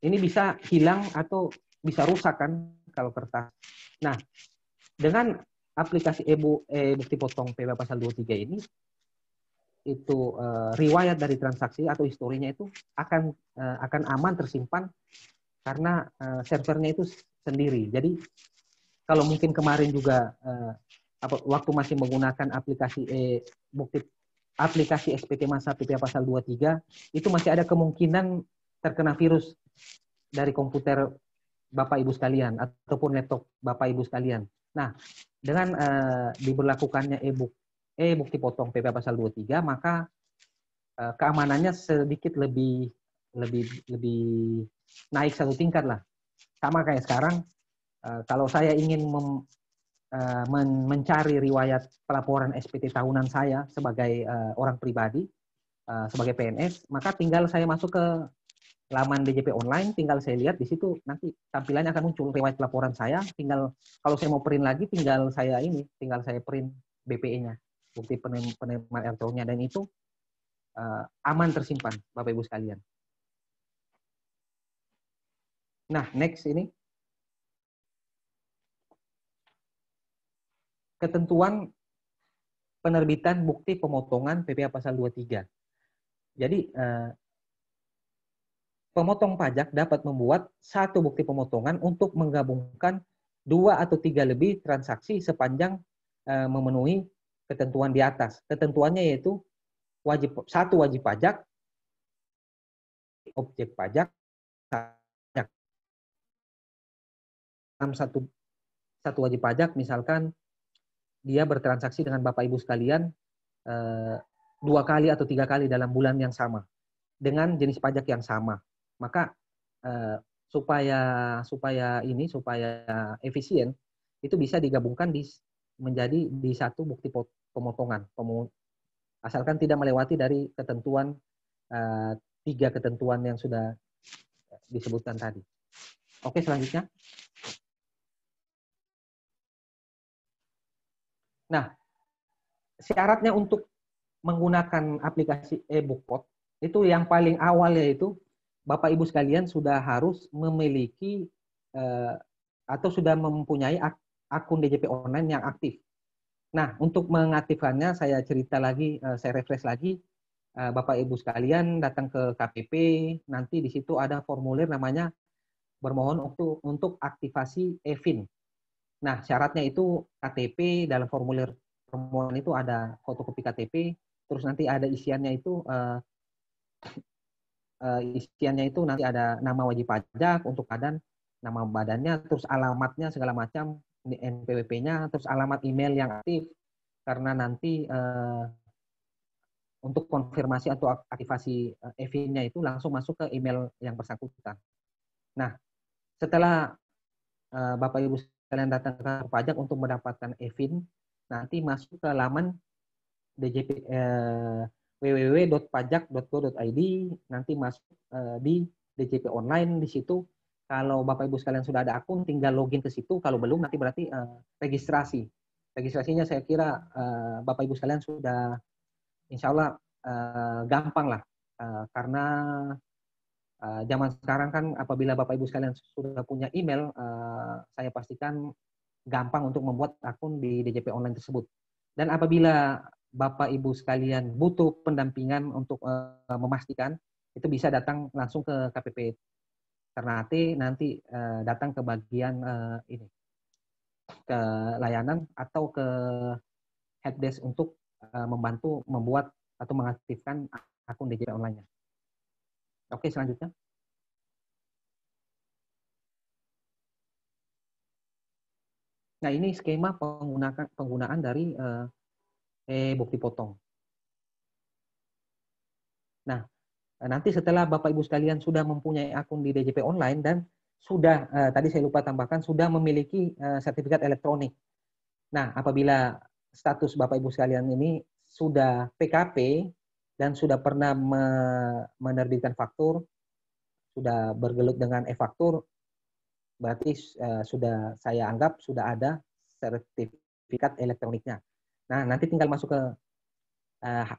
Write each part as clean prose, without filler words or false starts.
ini bisa hilang atau bisa rusak kan kalau kertas. Nah, dengan aplikasi bukti potong PPA pasal 23 ini, itu riwayat dari transaksi atau historinya itu akan aman tersimpan karena servernya itu sendiri. Jadi kalau mungkin kemarin juga waktu masih menggunakan aplikasi SPT Masa PPA pasal 23, itu masih ada kemungkinan terkena virus dari komputer Bapak Ibu sekalian ataupun laptop Bapak Ibu sekalian. Nah, dengan diberlakukannya bukti potong PPA pasal 23, maka keamanannya sedikit lebih naik satu tingkat lah. Sama kayak sekarang, kalau saya ingin mencari riwayat pelaporan SPT tahunan saya sebagai orang pribadi, sebagai PNS, maka tinggal saya masuk ke laman DJP online, tinggal saya lihat di situ nanti tampilannya akan muncul riwayat pelaporan saya. Tinggal kalau saya mau print lagi, tinggal saya print BPE-nya, bukti penerimaan elektroniknya, dan itu aman tersimpan, Bapak Ibu sekalian. Nah, next ini ketentuan penerbitan bukti pemotongan PPA pasal 23. Jadi pemotong pajak dapat membuat satu bukti pemotongan untuk menggabungkan 2 atau 3 lebih transaksi sepanjang memenuhi ketentuan di atas. Ketentuannya yaitu satu wajib pajak, objek pajak, dalam satu wajib pajak, misalkan dia bertransaksi dengan Bapak Ibu sekalian 2 kali atau 3 kali dalam bulan yang sama dengan jenis pajak yang sama, maka supaya efisien, itu bisa digabungkan menjadi di satu bukti pemotongan, asalkan tidak melewati dari ketentuan 3 ketentuan yang sudah disebutkan tadi. Oke, selanjutnya. Nah, syaratnya untuk menggunakan aplikasi e-Bukpot itu yang paling awal, yaitu Bapak Ibu sekalian sudah harus memiliki atau sudah mempunyai akun DJP online yang aktif. Nah, untuk mengaktifkannya saya cerita lagi, saya refresh lagi. Bapak Ibu sekalian datang ke KPP, nanti di situ ada formulir namanya bermohon untuk aktivasi eVIN. Nah, syaratnya itu KTP, dalam formulir permohonan itu ada fotokopi KTP, terus nanti ada isiannya itu nanti ada nama wajib pajak untuk badan, nama badannya, terus alamatnya segala macam, NPWP-nya, terus alamat email yang aktif, karena nanti untuk konfirmasi atau aktivasi eVIN-nya itu langsung masuk ke email yang bersangkutan. Nah, setelah Bapak Ibu sekalian datang ke kantor pajak untuk mendapatkan eVIN, nanti masuk ke laman DJP www.pajak.go.id, nanti masuk di DJP online. Di situ kalau Bapak Ibu sekalian sudah ada akun, tinggal login ke situ. Kalau belum, nanti berarti registrasi. Registrasinya saya kira Bapak Ibu sekalian sudah, insya Allah gampang lah, karena zaman sekarang kan apabila Bapak Ibu sekalian sudah punya email, saya pastikan gampang untuk membuat akun di DJP online tersebut. Dan apabila Bapak Ibu sekalian butuh pendampingan untuk memastikan, itu bisa datang langsung ke KPP Ternate, nanti datang ke bagian ini, ke layanan atau ke helpdesk untuk membantu membuat atau mengaktifkan akun DJP online-nya. Oke, selanjutnya. Nah, ini skema penggunaan dari bukti potong. Nah, nanti setelah Bapak Ibu sekalian sudah mempunyai akun di DJP online dan sudah, tadi saya lupa tambahkan, sudah memiliki sertifikat elektronik. Nah, apabila status Bapak Ibu sekalian ini sudah PKP dan sudah pernah menerbitkan faktur, sudah bergelut dengan e-faktur, berarti sudah saya anggap sudah ada sertifikat elektroniknya. Nah, nanti tinggal masuk ke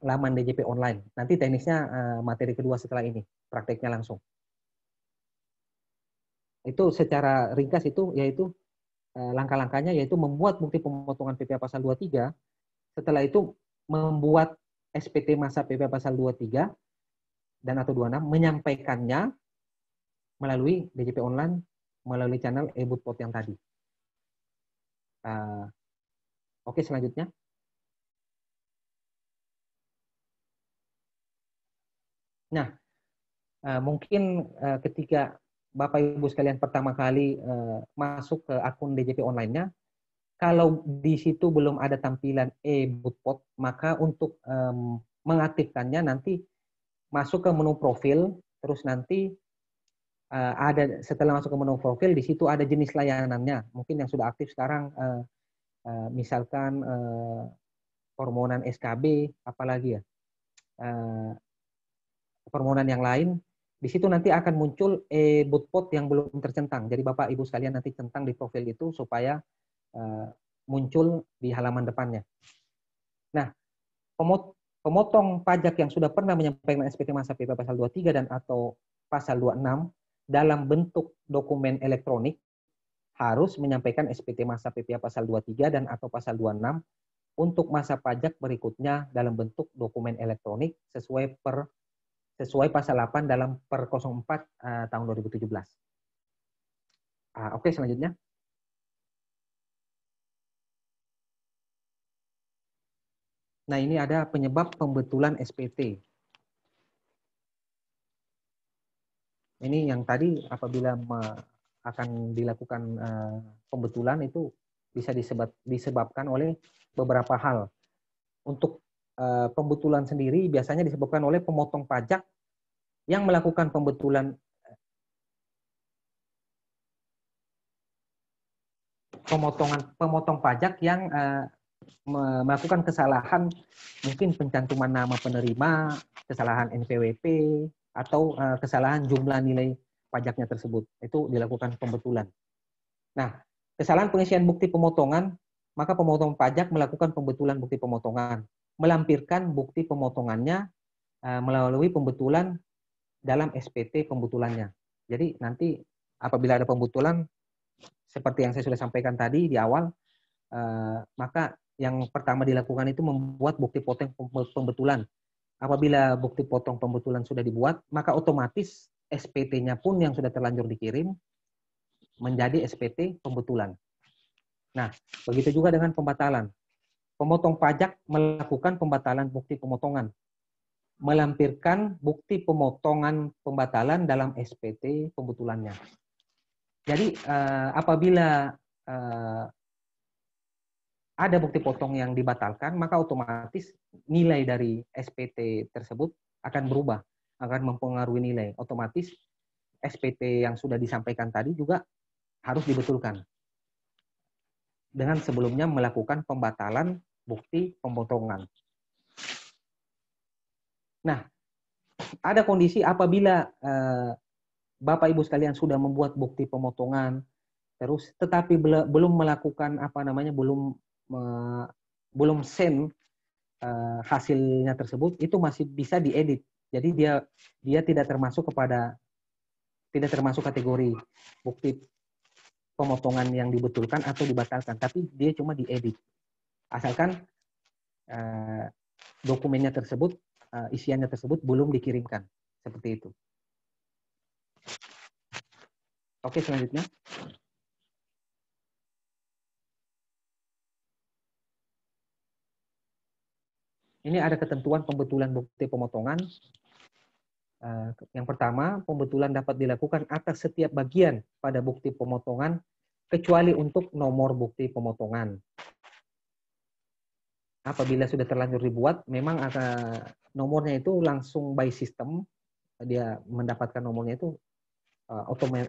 laman DJP online. Nanti teknisnya materi kedua setelah ini, prakteknya langsung. Itu secara ringkas itu yaitu langkah-langkahnya yaitu membuat bukti pemotongan PPh pasal 23, setelah itu membuat SPT masa PPh pasal 23 dan atau 26, menyampaikannya melalui DJP online, melalui channel e-Butpot yang tadi. Oke, selanjutnya. Nah, mungkin ketika Bapak Ibu sekalian pertama kali masuk ke akun DJP online-nya, kalau di situ belum ada tampilan e-Butpot, maka untuk mengaktifkannya nanti masuk ke menu profil, terus nanti ada setelah masuk ke menu profil, di situ ada jenis layanannya. Mungkin yang sudah aktif sekarang, misalkan permohonan SKB, apalagi ya, permohonan yang lain. Di situ nanti akan muncul e-Butpot yang belum tercentang. Jadi Bapak Ibu sekalian nanti centang di profil itu supaya muncul di halaman depannya. Nah, pemotong pajak yang sudah pernah menyampaikan SPT masa PPh pasal 23 dan atau pasal 26 dalam bentuk dokumen elektronik harus menyampaikan SPT masa PPh pasal 23 dan atau pasal 26 untuk masa pajak berikutnya dalam bentuk dokumen elektronik sesuai pasal 8 dalam per 04 tahun 2017. Oke, selanjutnya. Nah, ini ada penyebab pembetulan SPT. Ini yang tadi apabila akan dilakukan pembetulan itu bisa disebabkan oleh beberapa hal. Untuk pembetulan sendiri biasanya disebabkan oleh pemotong pajak yang melakukan pembetulan pemotong pajak yang melakukan kesalahan, mungkin pencantuman nama penerima, kesalahan NPWP, atau kesalahan jumlah nilai pajaknya tersebut. Itu dilakukan pembetulan. Nah, kesalahan pengisian bukti pemotongan, maka pemotong pajak melakukan pembetulan bukti pemotongan, melampirkan bukti pemotongannya melalui pembetulan dalam SPT pembetulannya. Jadi nanti apabila ada pembetulan, seperti yang saya sudah sampaikan tadi di awal, maka yang pertama dilakukan itu membuat bukti potong pembetulan. Apabila bukti potong pembetulan sudah dibuat, maka otomatis SPT-nya pun yang sudah terlanjur dikirim menjadi SPT pembetulan. Nah, begitu juga dengan pembatalan. Pemotong pajak melakukan pembatalan bukti pemotongan, melampirkan bukti pemotongan pembatalan dalam SPT pembetulannya. Jadi apabila ada bukti potong yang dibatalkan, maka otomatis nilai dari SPT tersebut akan berubah, akan mempengaruhi nilai. Otomatis SPT yang sudah disampaikan tadi juga harus dibetulkan dengan sebelumnya melakukan pembatalan bukti pemotongan. Nah, ada kondisi apabila Bapak Ibu sekalian sudah membuat bukti pemotongan, terus tetapi belum melakukan belum send hasilnya tersebut, itu masih bisa diedit. Jadi dia tidak termasuk kategori bukti pemotongan yang dibetulkan atau dibatalkan, tapi dia cuma diedit. Asalkan dokumennya tersebut, isiannya tersebut belum dikirimkan. Seperti itu. Oke, selanjutnya. Ini ada ketentuan pembetulan bukti pemotongan. Yang pertama, pembetulan dapat dilakukan atas setiap bagian pada bukti pemotongan, kecuali untuk nomor bukti pemotongan. Apabila sudah terlanjur dibuat, memang nomornya itu langsung by system, dia mendapatkan nomornya itu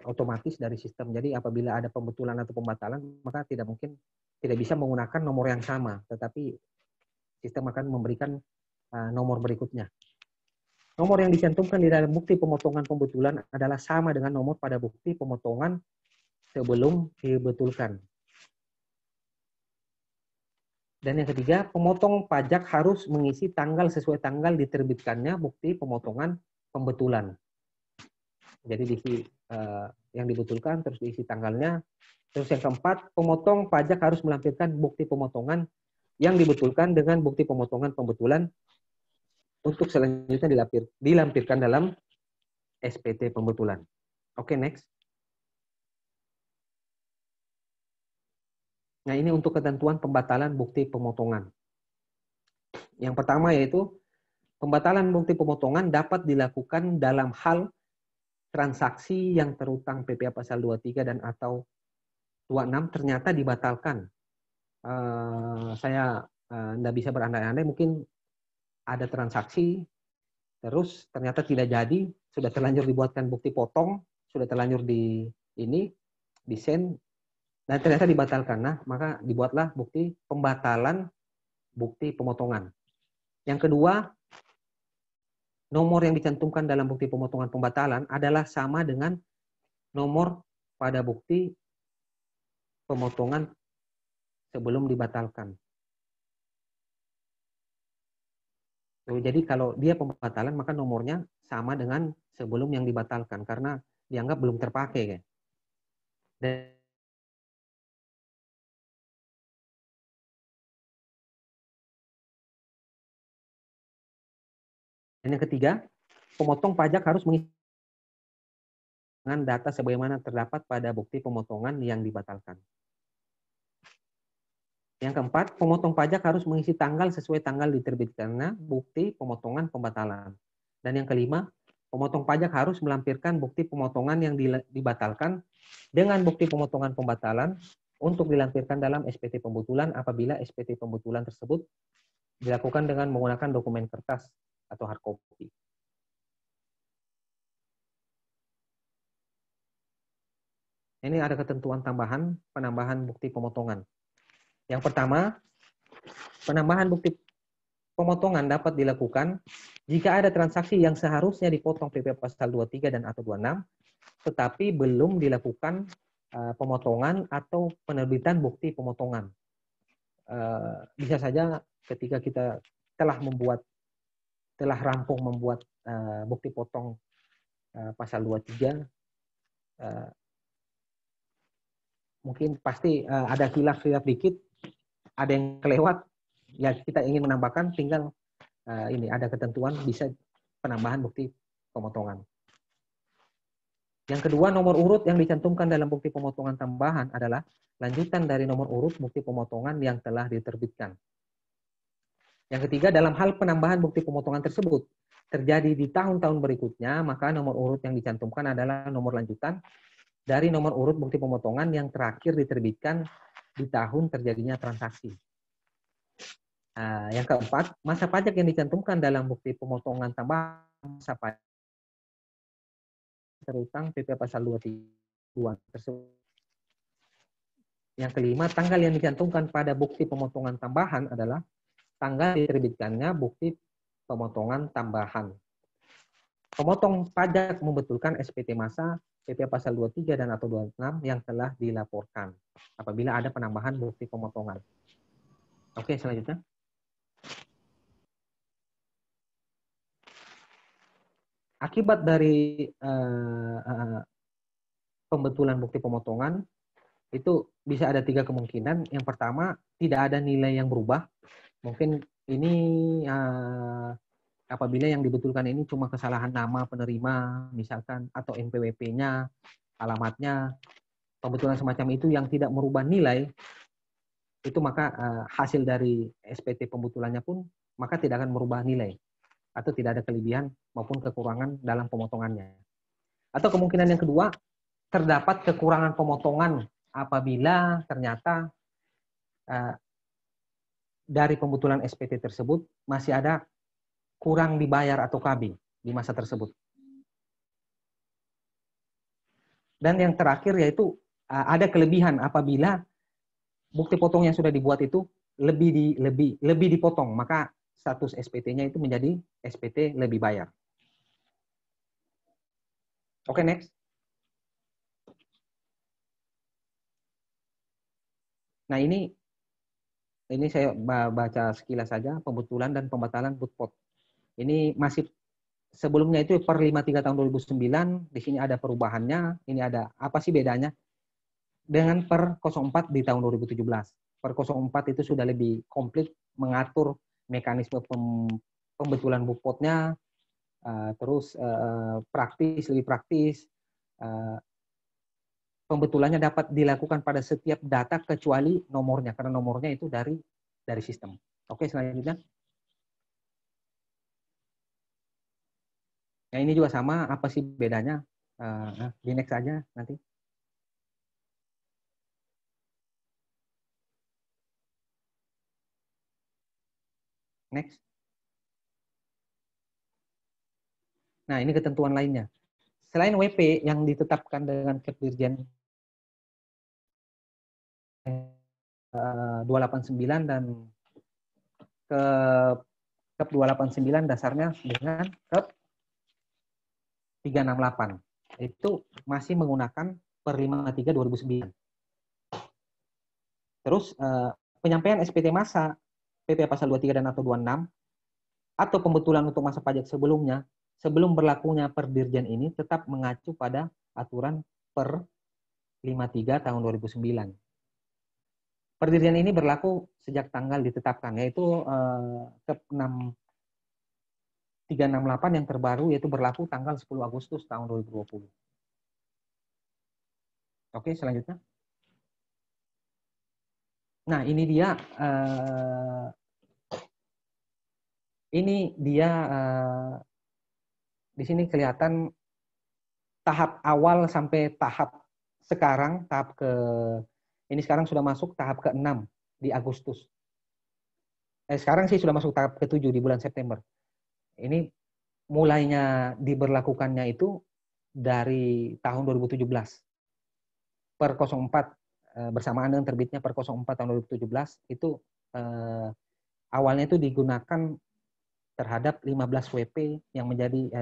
otomatis dari sistem. Jadi apabila ada pembetulan atau pembatalan, maka tidak bisa menggunakan nomor yang sama, tetapi sistem akan memberikan nomor berikutnya. Nomor yang dicantumkan di dalam bukti pemotongan pembetulan adalah sama dengan nomor pada bukti pemotongan sebelum dibetulkan. Dan yang ketiga, pemotong pajak harus mengisi tanggal sesuai tanggal diterbitkannya bukti pemotongan pembetulan. Jadi diisi yang dibetulkan, terus diisi tanggalnya. Terus yang keempat, pemotong pajak harus melampirkan bukti pemotongan yang dibetulkan dengan bukti pemotongan pembetulan untuk selanjutnya dilampirkan dalam SPT pembetulan. Oke, next. Nah, ini untuk ketentuan pembatalan bukti pemotongan. Yang pertama yaitu pembatalan bukti pemotongan dapat dilakukan dalam hal transaksi yang terutang PPA pasal 23 dan atau 26 ternyata dibatalkan. Saya tidak bisa berandai-andai, mungkin ada transaksi terus ternyata tidak jadi, sudah terlanjur dibuatkan bukti potong, sudah terlanjur di send, dan ternyata dibatalkan. Nah, maka dibuatlah bukti pembatalan bukti pemotongan. Yang kedua, nomor yang dicantumkan dalam bukti pemotongan pembatalan adalah sama dengan nomor pada bukti pemotongan sebelum dibatalkan. Jadi kalau dia pembatalan, maka nomornya sama dengan sebelum yang dibatalkan, karena dianggap belum terpakai. Dan yang ketiga, pemotong pajak harus mengisi dengan data sebagaimana terdapat pada bukti pemotongan yang dibatalkan. Yang keempat, pemotong pajak harus mengisi tanggal sesuai tanggal diterbitkannya bukti pemotongan pembatalan. Dan yang kelima, pemotong pajak harus melampirkan bukti pemotongan yang dibatalkan dengan bukti pemotongan pembatalan untuk dilampirkan dalam SPT pembetulan apabila SPT pembetulan tersebut dilakukan dengan menggunakan dokumen kertas atau hard copy. Ini ada ketentuan tambahan penambahan bukti pemotongan. Yang pertama, penambahan bukti pemotongan dapat dilakukan jika ada transaksi yang seharusnya dipotong PPA pasal 23 dan atau 26, tetapi belum dilakukan pemotongan atau penerbitan bukti pemotongan. Bisa saja ketika kita telah rampung membuat bukti potong pasal 23, mungkin pasti ada khilaf-khilaf dikit, ada yang kelewat, ya kita ingin menambahkan, tinggal ini ada ketentuan bisa penambahan bukti pemotongan. Yang kedua, nomor urut yang dicantumkan dalam bukti pemotongan tambahan adalah lanjutan dari nomor urut bukti pemotongan yang telah diterbitkan. Yang ketiga, dalam hal penambahan bukti pemotongan tersebut terjadi di tahun-tahun berikutnya, maka nomor urut yang dicantumkan adalah nomor lanjutan dari nomor urut bukti pemotongan yang terakhir diterbitkan di tahun terjadinya transaksi. Yang keempat, masa pajak yang dicantumkan dalam bukti pemotongan tambahan masa pajak terutang PPA pasal 23 tersebut. Yang kelima, tanggal yang dicantumkan pada bukti pemotongan tambahan adalah tanggal diterbitkannya bukti pemotongan tambahan. Pemotong pajak membetulkan SPT masa PPA pasal 23 dan atau 26 yang telah dilaporkan apabila ada penambahan bukti pemotongan. Oke, selanjutnya. Akibat dari pembetulan bukti pemotongan itu bisa ada 3 kemungkinan. Yang pertama, tidak ada nilai yang berubah. Mungkin ini apabila yang dibetulkan ini cuma kesalahan nama penerima, misalkan, atau NPWP-nya, alamatnya, pembetulan semacam itu yang tidak merubah nilai, itu maka hasil dari SPT pembetulannya pun maka tidak akan merubah nilai atau tidak ada kelebihan maupun kekurangan dalam pemotongannya. Atau kemungkinan yang kedua, terdapat kekurangan pemotongan apabila ternyata dari pembetulan SPT tersebut masih ada kurang dibayar atau KB di masa tersebut. Dan yang terakhir yaitu ada kelebihan apabila bukti potong yang sudah dibuat itu lebih dipotong, maka status SPT-nya itu menjadi SPT lebih bayar. Oke, next. Nah, ini saya baca sekilas saja pembetulan dan pembatalan bootpot. Ini masih sebelumnya itu per 53 tahun 2009, di sini ada perubahannya, ini ada apa sih bedanya dengan per 04 di tahun 2017. Per 04 itu sudah lebih komplit mengatur mekanisme pembetulan bukpotnya, terus praktis, lebih praktis. Pembetulannya dapat dilakukan pada setiap data kecuali nomornya, karena nomornya itu dari sistem. Oke, selanjutnya. Nah, ini juga sama, apa sih bedanya? Di next aja nanti. Next. Nah, ini ketentuan lainnya. Selain WP yang ditetapkan dengan Kepdirjen 289 dan ke Kep 289 dasarnya dengan Kep 368. Itu masih menggunakan per 53 2009. Terus penyampaian SPT masa PP pasal 23 dan atau 26 atau pembetulan untuk masa pajak sebelumnya sebelum berlakunya per Dirjen ini tetap mengacu pada aturan per 53 tahun 2009. Perdirjen ini berlaku sejak tanggal ditetapkan, yaitu Kep 368 yang terbaru, yaitu berlaku tanggal 10 Agustus tahun 2020. Oke, selanjutnya. Nah, ini dia di sini kelihatan tahap awal sampai tahap sekarang, ini sekarang sudah masuk tahap ke-6 di Agustus. Sekarang sih sudah masuk tahap ke-7 di bulan September. Ini mulainya diberlakukannya itu dari tahun 2017. Per 04 bersamaan dengan terbitnya per 04 tahun 2017 itu awalnya itu digunakan terhadap 15 WP yang menjadi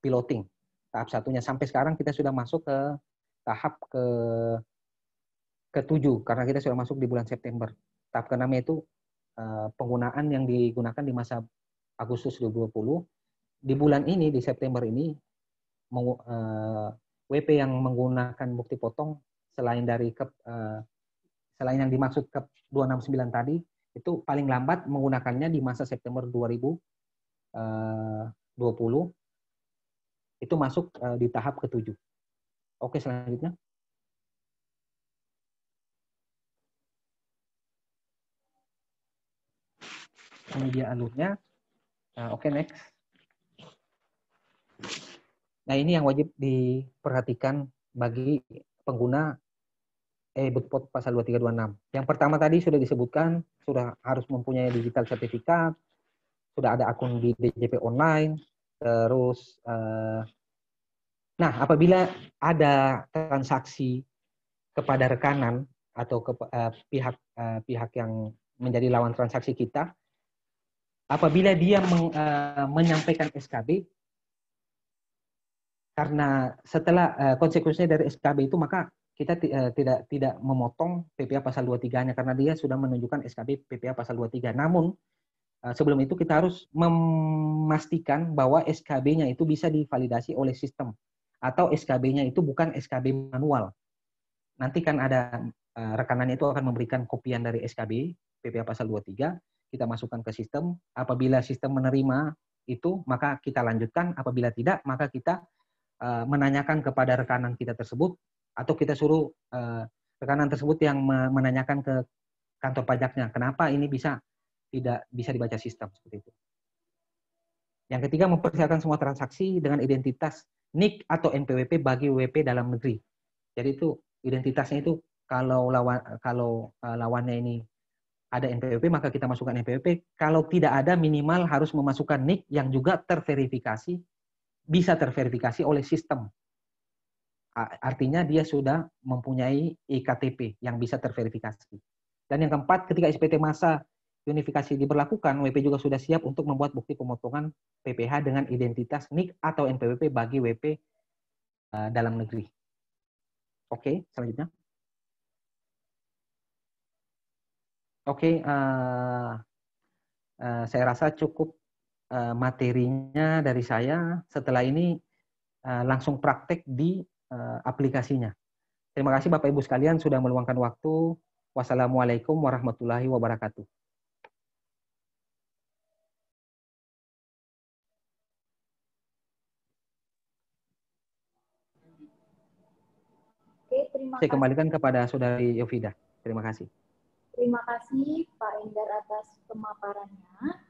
piloting. Tahap satunya sampai sekarang kita sudah masuk ke tahap ke-7 karena kita sudah masuk di bulan September. Tahap ke-6 itu penggunaan yang digunakan di masa Agustus 2020. Di bulan ini, di September ini, WP yang menggunakan bukti potong selain selain yang dimaksud ke 269 tadi, itu paling lambat menggunakannya di masa September 2020, itu masuk di tahap ke-7. Oke, selanjutnya. Ini dia alurnya. Oke, next. Nah, ini yang wajib diperhatikan bagi pengguna Bukpot pasal 2326. Yang pertama tadi sudah disebutkan, sudah harus mempunyai digital sertifikat, sudah ada akun di DJP online, terus nah, apabila ada transaksi kepada rekanan atau ke pihak yang menjadi lawan transaksi kita, apabila dia menyampaikan SKB, karena setelah konsekuensinya dari SKB itu, maka kita tidak memotong PPA pasal 23-nya karena dia sudah menunjukkan SKB PPA pasal 23. Namun sebelum itu kita harus memastikan bahwa SKB-nya itu bisa divalidasi oleh sistem atau SKB-nya itu bukan SKB manual. Nanti kan ada rekanannya itu akan memberikan kopian dari SKB PPA pasal 23, kita masukkan ke sistem. Apabila sistem menerima itu, maka kita lanjutkan. Apabila tidak, maka kita menanyakan kepada rekanan kita tersebut, atau kita suruh rekanan tersebut yang menanyakan ke kantor pajaknya, kenapa ini tidak bisa dibaca sistem, seperti itu. Yang ketiga, mempersiapkan semua transaksi dengan identitas NIK atau NPWP bagi WP dalam negeri. Jadi itu identitasnya itu kalau lawannya ini ada NPWP, maka kita masukkan NPWP. Kalau tidak ada, minimal harus memasukkan NIK yang juga terverifikasi, bisa terverifikasi oleh sistem. Artinya dia sudah mempunyai iktp yang bisa terverifikasi. Dan yang keempat, ketika SPT masa unifikasi diberlakukan, WP juga sudah siap untuk membuat bukti pemotongan PPH dengan identitas NIK atau NPWP bagi WP dalam negeri. Oke, selanjutnya. Oke, saya rasa cukup materinya dari saya. Setelah ini langsung praktek di aplikasinya. Terima kasih Bapak Ibu sekalian sudah meluangkan waktu. Wassalamualaikum warahmatullahi wabarakatuh. Oke, terima Saya kasih. kembalikan kepada Saudari Yovida. Terima kasih. Terima kasih Pak Endar atas pemaparannya.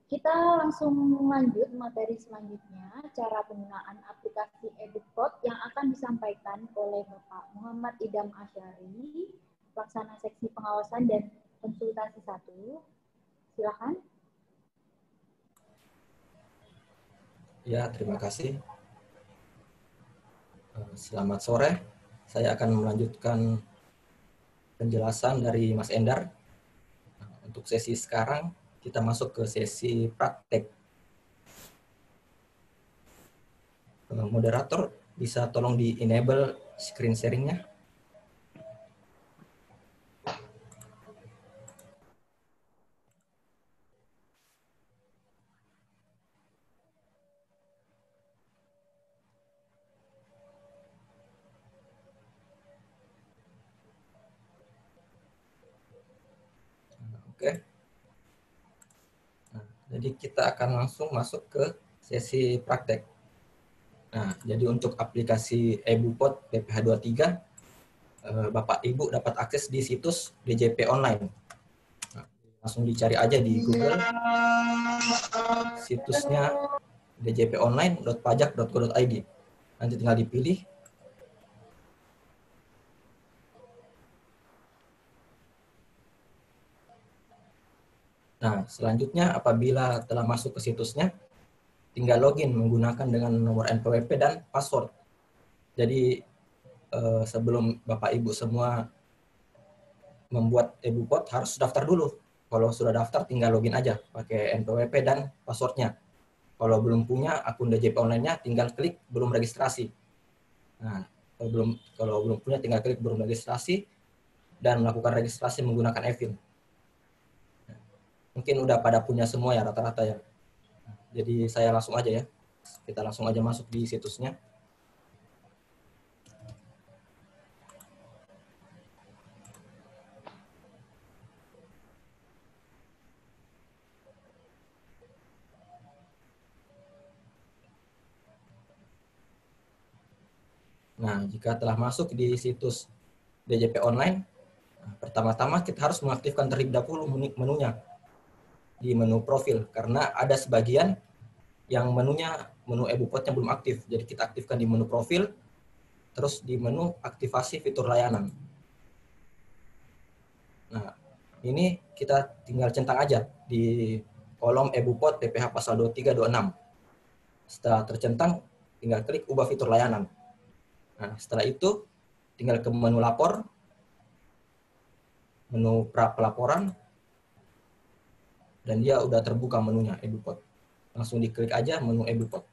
Kita langsung lanjut materi selanjutnya, cara penggunaan aplikasi EduPod yang akan disampaikan oleh Bapak Muhammad Idam Asyari, Pelaksana Seksi Pengawasan dan Konsultasi 1. Silakan. Ya, terima kasih. Selamat sore. Saya akan melanjutkan penjelasan dari Mas Endar. Untuk sesi sekarang, kita masuk ke sesi praktek. Moderator, bisa tolong di-enable screen sharing-nya? Oke. Nah, jadi kita akan langsung masuk ke sesi praktek. Nah, jadi untuk aplikasi EduPod PPH 23, Bapak Ibu dapat akses di situs DJP Online. Nah, langsung dicari aja di Google. Situsnya djponline.pajak.go.id. Nanti tinggal dipilih. Nah, selanjutnya apabila telah masuk ke situsnya, tinggal login menggunakan dengan nomor NPWP dan password. Jadi sebelum Bapak Ibu semua membuat EduPod harus daftar dulu. Kalau sudah daftar tinggal login aja pakai NPWP dan passwordnya. Kalau belum punya akun DJP Online-nya tinggal klik belum registrasi. Nah, kalau belum punya tinggal klik belum registrasi dan melakukan registrasi menggunakan e-Fin. Mungkin udah pada punya semua ya rata-rata ya. Jadi saya langsung aja ya. Kita langsung aja masuk di situsnya. Nah, jika telah masuk di situs DJP Online, pertama-tama kita harus mengaktifkan terlebih dahulu menunya di menu profil, karena ada sebagian yang menu EduPod-nya belum aktif. Jadi kita aktifkan di menu profil, terus di menu aktivasi fitur layanan. Nah, ini kita tinggal centang aja di kolom EduPod PPH pasal 2326. Setelah tercentang, tinggal klik ubah fitur layanan. Nah, setelah itu tinggal ke menu lapor, menu pra pelaporan, dan dia udah terbuka menunya EduPod. Langsung diklik aja menu EduPod.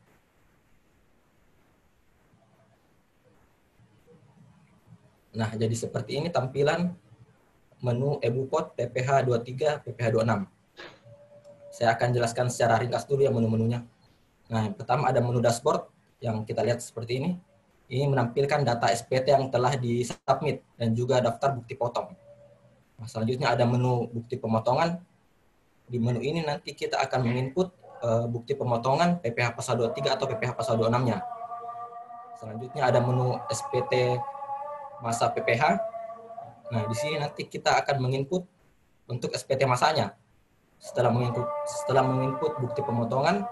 Nah, jadi seperti ini tampilan menu EduPod PPH 23, PPH 26. Saya akan jelaskan secara ringkas dulu ya menu-menunya. Nah, yang pertama ada menu dashboard yang kita lihat seperti ini. Ini menampilkan data SPT yang telah disubmit dan juga daftar bukti potong. Nah, selanjutnya ada menu bukti pemotongan. Di menu ini nanti kita akan menginput bukti pemotongan PPH pasal 23 atau PPH pasal 26-nya. Selanjutnya ada menu SPT masa PPH. Nah, di sini nanti kita akan menginput untuk SPT masanya. Setelah menginput bukti pemotongan,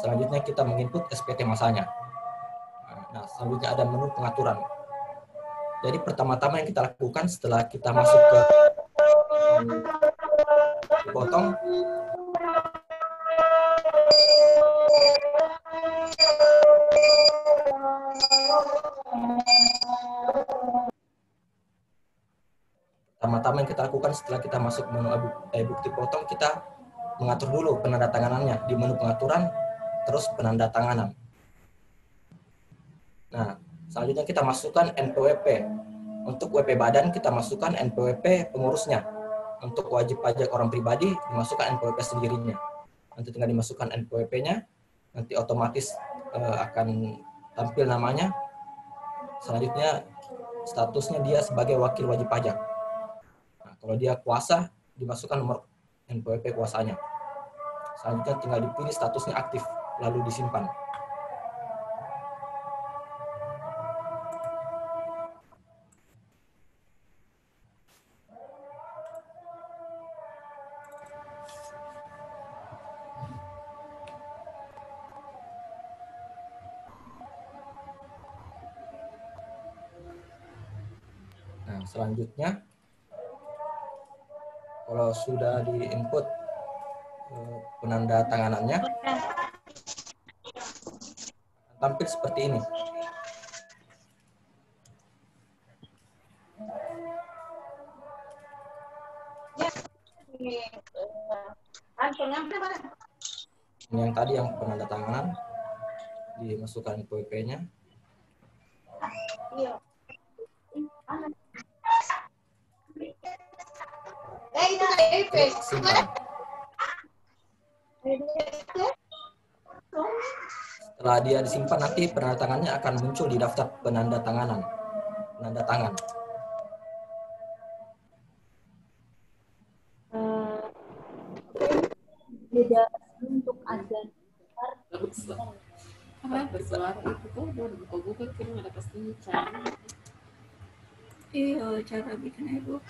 selanjutnya kita menginput SPT masanya. Nah, selanjutnya ada menu pengaturan. Jadi pertama-tama yang kita lakukan setelah kita masuk ke potong, pertama-tama yang kita lakukan setelah kita masuk menu bukti potong, kita mengatur dulu penandatanganannya di menu pengaturan, terus penandatanganan. Nah, selanjutnya kita masukkan NPWP. Untuk WP badan kita masukkan NPWP pengurusnya. Untuk wajib pajak orang pribadi dimasukkan NPWP sendirinya. nanti tinggal dimasukkan NPWP-nya, nanti otomatis akan tampil namanya. Selanjutnya statusnya dia sebagai wakil wajib pajak. Nah, kalau dia kuasa, dimasukkan nomor NPWP kuasanya. Selanjutnya tinggal dipilih statusnya aktif, lalu disimpan. Nah, selanjutnya kalau sudah di-input penanda tanganannya, tampil seperti ini. Ini yang tadi yang penanda tanganan, dimasukkan NPWP-nya. Simpan. Setelah dia disimpan, nanti penanda tangannya akan muncul di daftar penanda tanganan. Penanda tangan. Beda untuk azan. Bersuara itu tuh udah buka-buka kira ada pastinya cara. Iya, cara bikin e-book.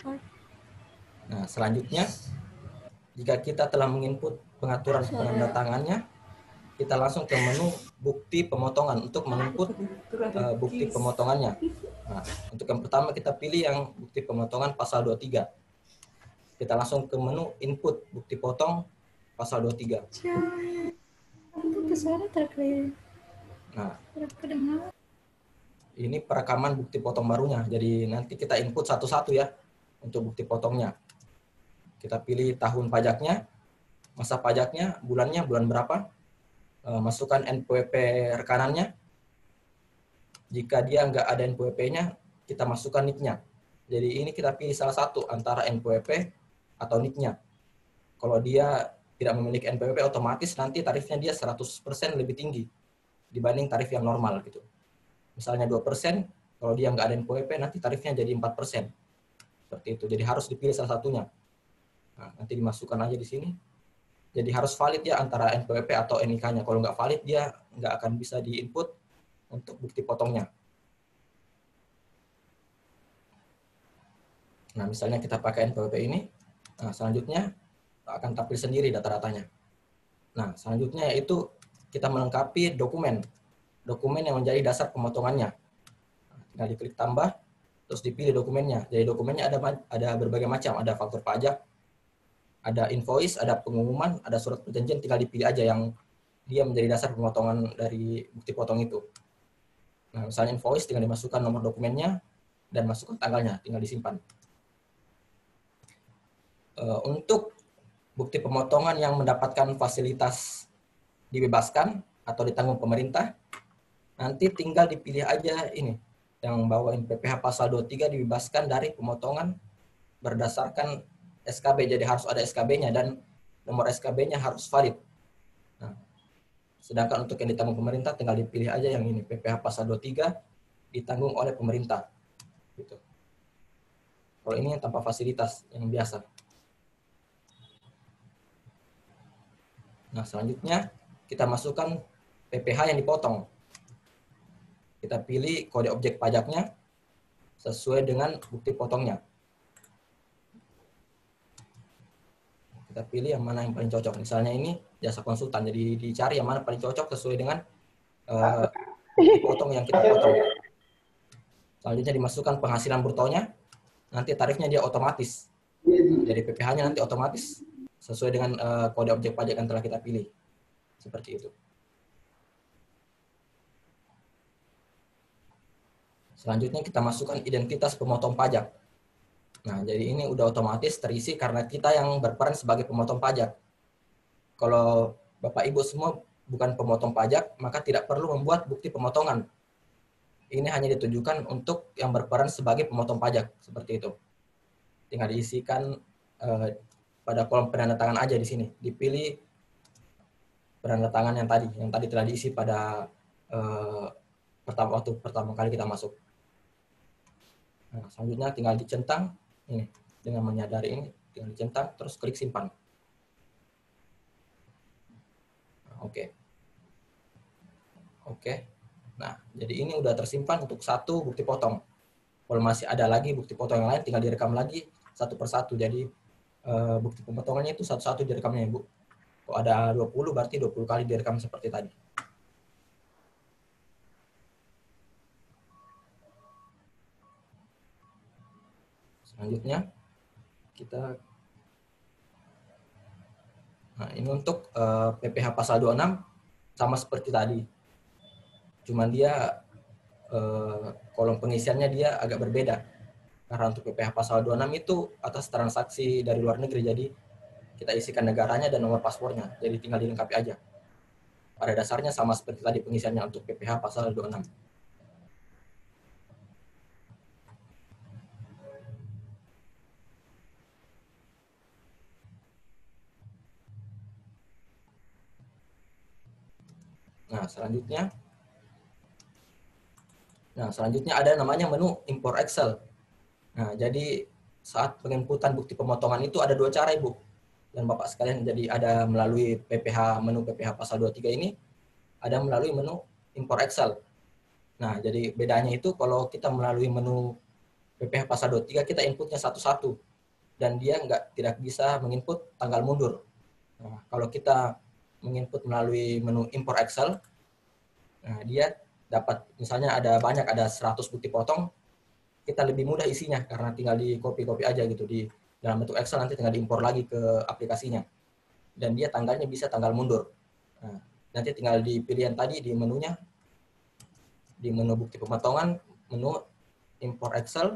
Nah, selanjutnya jika kita telah menginput pengaturan penanda tangannya, kita langsung ke menu bukti pemotongan untuk menginput bukti pemotongannya. Nah, untuk yang pertama kita pilih yang bukti pemotongan pasal 23. Kita langsung ke menu input bukti potong pasal 23. Nah, ini perekaman bukti potong barunya. Jadi nanti kita input satu-satu ya untuk bukti potongnya. Kita pilih tahun pajaknya, masa pajaknya, bulannya, bulan berapa. Masukkan NPWP rekanannya. Jika dia nggak ada NPWP-nya, kita masukkan NIK-nya. Jadi ini kita pilih salah satu antara NPWP atau NIK-nya. Kalau dia tidak memiliki NPWP, otomatis nanti tarifnya dia 100% lebih tinggi dibanding tarif yang normal gitu. Misalnya 2%, kalau dia nggak ada NPWP, nanti tarifnya jadi 4%. Seperti itu. Jadi harus dipilih salah satunya. Nah, nanti dimasukkan aja di sini. Jadi harus valid ya antara NPWP atau NIK-nya. Kalau nggak valid, dia nggak akan bisa di-input untuk bukti potongnya. Nah, misalnya kita pakai NPWP ini, nah selanjutnya akan tampil sendiri data-datanya. Nah, selanjutnya yaitu kita melengkapi dokumen. Dokumen yang menjadi dasar pemotongannya. Tinggal diklik tambah, terus dipilih dokumennya. Jadi dokumennya ada berbagai macam. Ada faktur pajak, ada invoice, ada pengumuman, ada surat perjanjian, tinggal dipilih aja yang dia menjadi dasar pemotongan dari bukti potong itu. Nah, misalnya invoice, tinggal dimasukkan nomor dokumennya, dan masukkan tanggalnya, tinggal disimpan. Untuk bukti pemotongan yang mendapatkan fasilitas dibebaskan atau ditanggung pemerintah, nanti tinggal dipilih aja ini, yang bawain PPh pasal 23 dibebaskan dari pemotongan berdasarkan SKB. Jadi harus ada SKB-nya dan nomor SKB-nya harus valid. Nah, sedangkan untuk yang ditanggung pemerintah tinggal dipilih aja yang ini, PPh pasal 23 ditanggung oleh pemerintah. Gitu. Kalau ini yang tanpa fasilitas, yang biasa. Nah, selanjutnya kita masukkan PPh yang dipotong. Kita pilih kode objek pajaknya sesuai dengan bukti potongnya. Kita pilih yang mana yang paling cocok. Misalnya ini jasa konsultan, jadi dicari yang mana paling cocok sesuai dengan bukti potong yang kita potong. Selanjutnya dimasukkan penghasilan brutonya, nanti tarifnya dia otomatis. Jadi PPh-nya nanti otomatis sesuai dengan kode objek pajak yang telah kita pilih. Seperti itu. Selanjutnya kita masukkan identitas pemotong pajak. Nah, jadi ini udah otomatis terisi karena kita yang berperan sebagai pemotong pajak. Kalau Bapak Ibu semua bukan pemotong pajak, maka tidak perlu membuat bukti pemotongan. Ini hanya ditujukan untuk yang berperan sebagai pemotong pajak, seperti itu. Tinggal diisikan pada kolom penandatangan aja di sini. Dipilih penandatangan yang tadi telah diisi pada waktu pertama kali kita masuk. Nah, selanjutnya tinggal dicentang ini, dengan menyadari ini tinggal dicentang terus klik simpan. Oke. Nah, jadi ini udah tersimpan untuk satu bukti potong. Kalau masih ada lagi bukti potong yang lain, tinggal direkam lagi satu persatu. Jadi bukti pemotongannya itu satu-satu direkamnya, Ibu. Kalau ada 20, berarti 20 kali direkam seperti tadi. Selanjutnya, nah ini untuk PPH pasal 26, sama seperti tadi. Cuman dia kolom pengisiannya dia agak berbeda. Karena untuk PPH pasal 26 itu atas transaksi dari luar negeri, jadi kita isikan negaranya dan nomor paspornya, jadi tinggal dilengkapi aja. Pada dasarnya sama seperti tadi pengisiannya untuk PPH pasal 26. Nah, selanjutnya ada namanya menu import Excel. Nah, jadi saat penginputan bukti pemotongan itu ada dua cara, Ibu dan Bapak sekalian. Jadi ada melalui menu PPH pasal 23 ini, ada melalui menu import Excel. Nah, jadi bedanya itu kalau kita melalui menu PPH pasal 23, kita inputnya satu-satu dan dia tidak bisa menginput tanggal mundur. Nah, kalau kita menginput melalui menu import Excel, nah dia dapat, misalnya ada 100 bukti potong, kita lebih mudah isinya karena tinggal di copy aja gitu di dalam bentuk Excel, nanti tinggal diimpor lagi ke aplikasinya dan dia tanggalnya bisa tanggal mundur. Nah, nanti tinggal dipilih yang tadi di menunya, di menu bukti pemotongan, menu import Excel.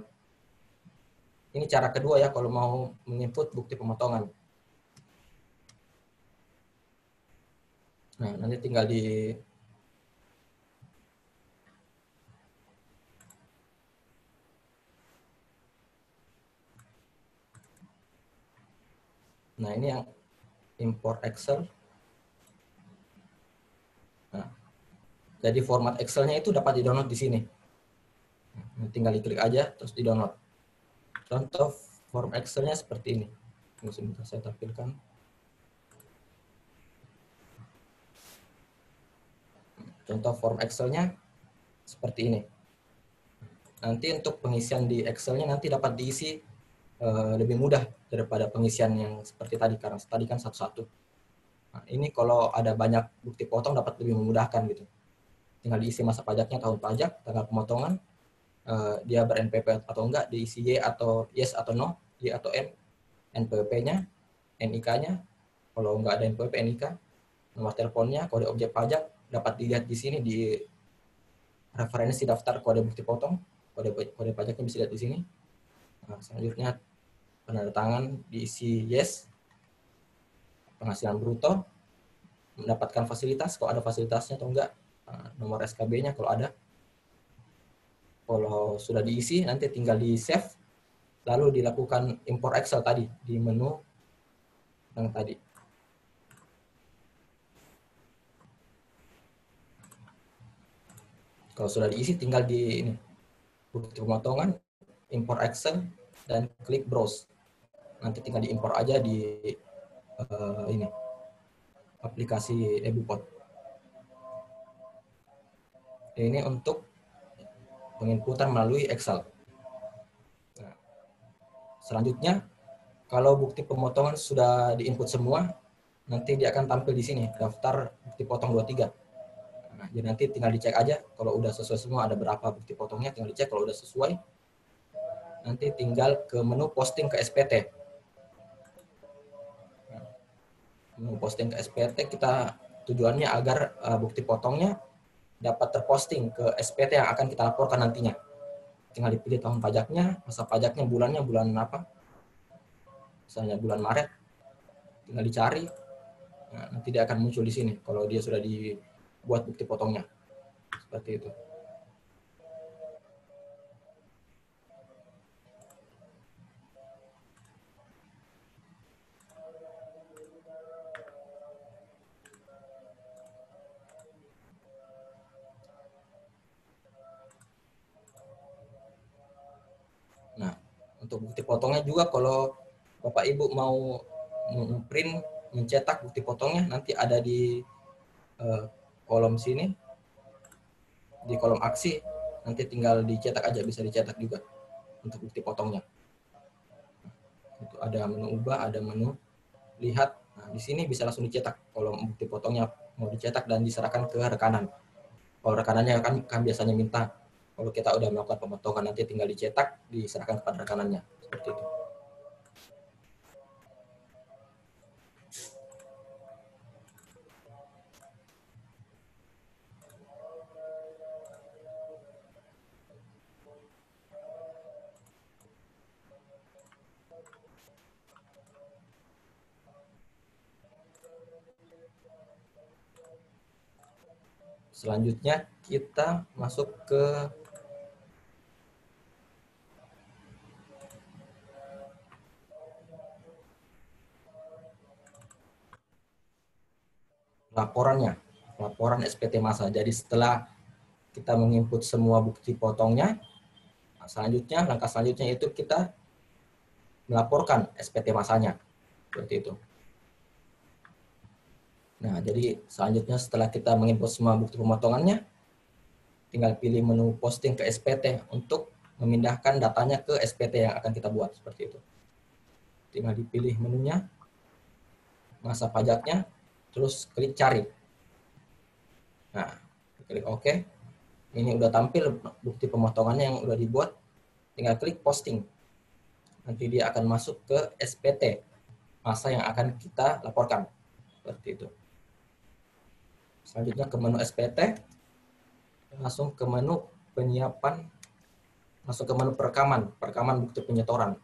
Ini cara kedua ya kalau mau menginput bukti pemotongan. Nah, nanti tinggal Nah, ini yang import Excel. Nah, jadi format Excel-nya itu dapat di-download di sini. Nah, tinggal diklik aja terus di-download. Contoh form Excel-nya seperti ini. Sebentar saya tampilkan. Contoh form Excel-nya seperti ini. Nanti untuk pengisian di Excel-nya nanti dapat diisi lebih mudah daripada pengisian yang seperti tadi, karena tadi kan satu-satu. Nah, ini kalau ada banyak bukti potong dapat lebih memudahkan gitu. Tinggal diisi masa pajaknya, tahun pajak, tanggal pemotongan, dia ber-NPWP atau enggak, diisi Y atau yes atau no, Y atau N, NPWP-nya, NIK-nya, kalau enggak ada NPWP, NIK, nomor teleponnya, kode objek pajak, dapat dilihat di sini di referensi daftar kode bukti potong, kode pajaknya bisa lihat di sini. Nah, selanjutnya penandatangan diisi yes, penghasilan bruto, mendapatkan fasilitas, kalau ada fasilitasnya atau enggak, nomor SKB-nya kalau ada. Kalau sudah diisi, nanti tinggal di save, lalu dilakukan import Excel tadi di menu yang tadi. Kalau sudah diisi, tinggal di ini, bukti pemotongan, import Excel, dan klik browse. Nanti tinggal diimpor aja di ini aplikasi EBUPOT. Ini untuk penginputan melalui Excel. Nah, selanjutnya, kalau bukti pemotongan sudah diinput semua, nanti dia akan tampil di sini, daftar bukti potong 23. Nah, jadi nanti tinggal dicek aja, kalau udah sesuai semua, ada berapa bukti potongnya, tinggal dicek. Kalau udah sesuai, nanti tinggal ke menu posting ke SPT. Menu posting ke SPT, kita tujuannya agar bukti potongnya dapat terposting ke SPT yang akan kita laporkan nantinya. Tinggal dipilih tahun pajaknya, masa pajaknya, bulannya, bulan apa. Misalnya bulan Maret, tinggal dicari. Nah, nanti dia akan muncul di sini kalau dia sudah dibuat bukti potongnya. Seperti itu. Nah, untuk bukti potongnya juga kalau Bapak Ibu mau print, mencetak bukti potongnya, nanti ada di kolom sini, di kolom aksi, nanti tinggal dicetak aja, bisa dicetak juga untuk bukti potongnya. Itu ada menu ubah, ada menu lihat. Nah, di sini bisa langsung dicetak kalau bukti potongnya mau dicetak dan diserahkan ke rekanan. Kalau rekanannya kan biasanya minta, kalau kita udah melakukan pemotongan nanti tinggal dicetak, diserahkan kepada rekanannya. Seperti itu. Selanjutnya kita masuk ke laporannya, laporan SPT massa. Jadi setelah kita menginput semua bukti potongnya, selanjutnya langkah selanjutnya itu kita melaporkan SPT massanya. Seperti itu. Nah, jadi selanjutnya setelah kita menginput semua bukti pemotongannya, tinggal pilih menu posting ke SPT untuk memindahkan datanya ke SPT yang akan kita buat. Seperti itu. Tinggal dipilih menunya, masa pajaknya, terus klik cari. Nah, klik OK. Ini udah tampil bukti pemotongannya yang udah dibuat. Tinggal klik posting. Nanti dia akan masuk ke SPT, masa yang akan kita laporkan. Seperti itu. Selanjutnya ke menu SPT, langsung ke menu penyiapan, masuk ke menu perekaman bukti penyetoran.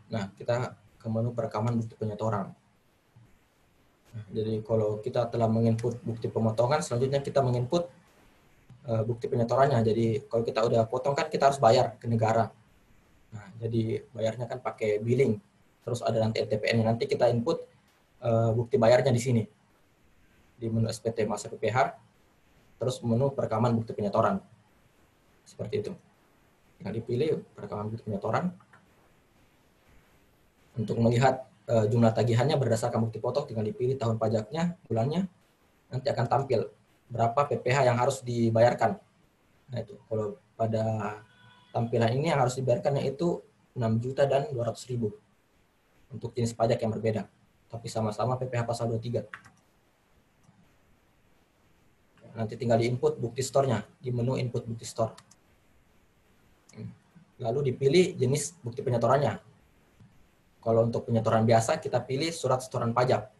Nah, kita ke menu perekaman bukti penyetoran. Nah, jadi kalau kita telah menginput bukti pemotongan, selanjutnya kita menginput bukti penyetorannya. Jadi kalau kita udah potong kan kita harus bayar ke negara. Nah, jadi bayarnya kan pakai billing. Terus ada nanti LTPN-nya. Nanti kita input bukti bayarnya di sini. Di menu SPT masa PPH, terus menu perekaman bukti penyetoran. Seperti itu. Yang dipilih perekaman bukti penyetoran. Untuk melihat jumlah tagihannya berdasarkan bukti potong, tinggal dipilih tahun pajaknya, bulannya, nanti akan tampil berapa PPH yang harus dibayarkan. Nah itu, kalau pada tampilan ini yang harus dibayarkan yaitu 6.200.000 untuk jenis pajak yang berbeda, tapi sama-sama PPH pasal 23. Nanti tinggal diinput bukti store-nya di menu input bukti store. Lalu dipilih jenis bukti penyetorannya. Kalau untuk penyetoran biasa, kita pilih surat setoran pajak.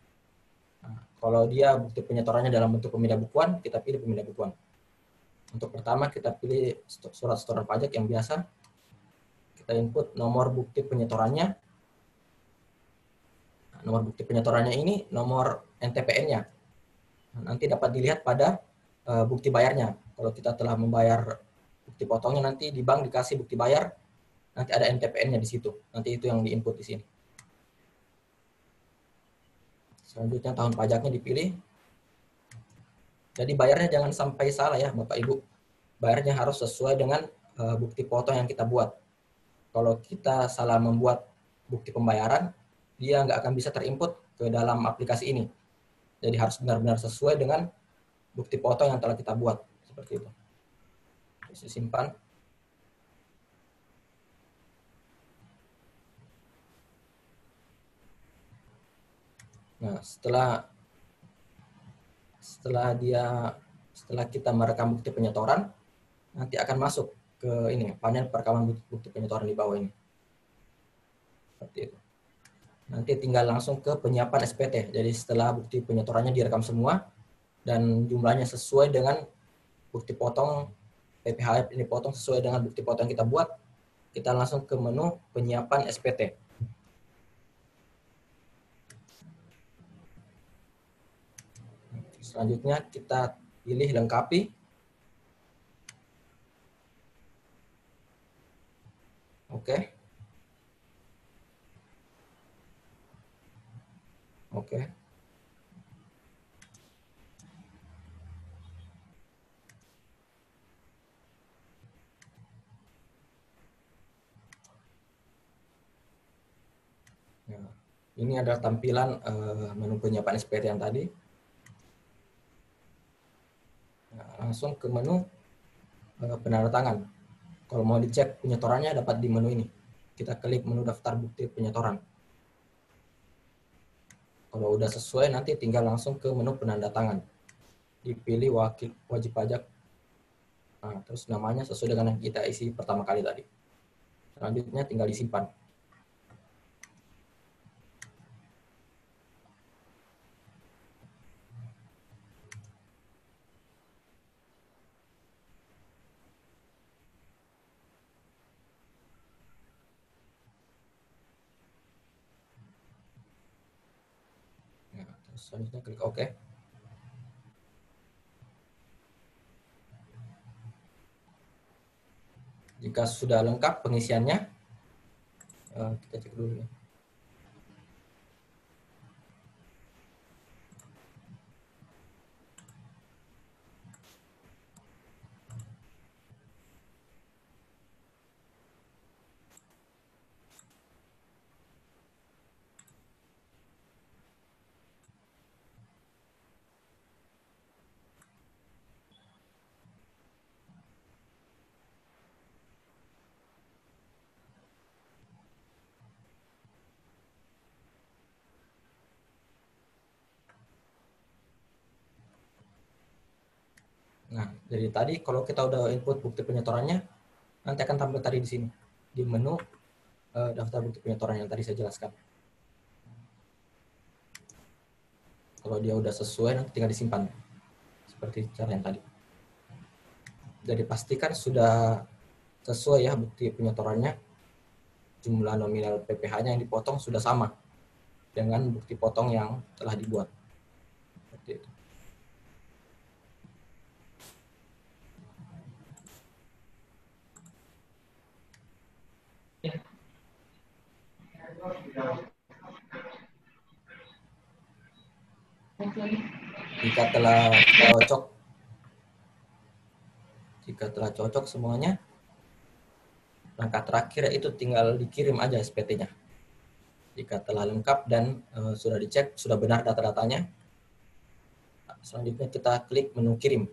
Nah, kalau dia bukti penyetorannya dalam bentuk pemindah bukuan, kita pilih pemindah bukuan. Untuk pertama, kita pilih surat setoran pajak yang biasa. Kita input nomor bukti penyetorannya. Nah, nomor bukti penyetorannya ini nomor NTPN-nya. Nah, nanti dapat dilihat pada bukti bayarnya. Kalau kita telah membayar bukti potongnya, nanti di bank dikasih bukti bayar, nanti ada NTPN-nya di situ. Nanti itu yang diinput di sini. Selanjutnya tahun pajaknya dipilih. Jadi bayarnya jangan sampai salah ya Bapak Ibu. Bayarnya harus sesuai dengan bukti potong yang kita buat. Kalau kita salah membuat bukti pembayaran, dia nggak akan bisa terinput ke dalam aplikasi ini. Jadi harus benar-benar sesuai dengan bukti potong yang telah kita buat. Seperti itu. Terus disimpan. Nah, setelah kita merekam bukti penyetoran, nanti akan masuk ke ini panel perekaman bukti penyetoran di bawah ini. Seperti itu. Nanti tinggal langsung ke penyiapan SPT. Jadi setelah bukti penyetorannya direkam semua dan jumlahnya sesuai dengan bukti potong PPH ini potong sesuai dengan bukti potong yang kita buat, kita langsung ke menu penyiapan SPT. Selanjutnya kita pilih lengkapi. Oke. Oke. Nah, ini adalah tampilan menu penyiapan SPT yang tadi. Nah, langsung ke menu penandatangan. Kalau mau dicek penyetorannya dapat di menu ini. Kita klik menu daftar bukti penyetoran. Kalau udah sesuai nanti tinggal langsung ke menu penandatangan. Dipilih wajib pajak. Nah, terus namanya sesuai dengan yang kita isi pertama kali tadi. Selanjutnya tinggal disimpan. Nah, terus selanjutnya klik OK. Jika sudah lengkap pengisiannya, kita cek dulu ya. Nah, dari tadi kalau kita udah input bukti penyetorannya, nanti akan tampil tadi di sini, di menu daftar bukti penyetoran yang tadi saya jelaskan. Kalau dia udah sesuai, nanti tinggal disimpan. Seperti cara yang tadi. Jadi pastikan sudah sesuai ya bukti penyetorannya. Jumlah nominal PPh-nya yang dipotong sudah sama dengan bukti potong yang telah dibuat. Seperti itu. Jika telah cocok semuanya, langkah terakhir itu tinggal dikirim aja SPT-nya. Jika telah lengkap dan sudah dicek, sudah benar data-datanya, selanjutnya kita klik menu kirim.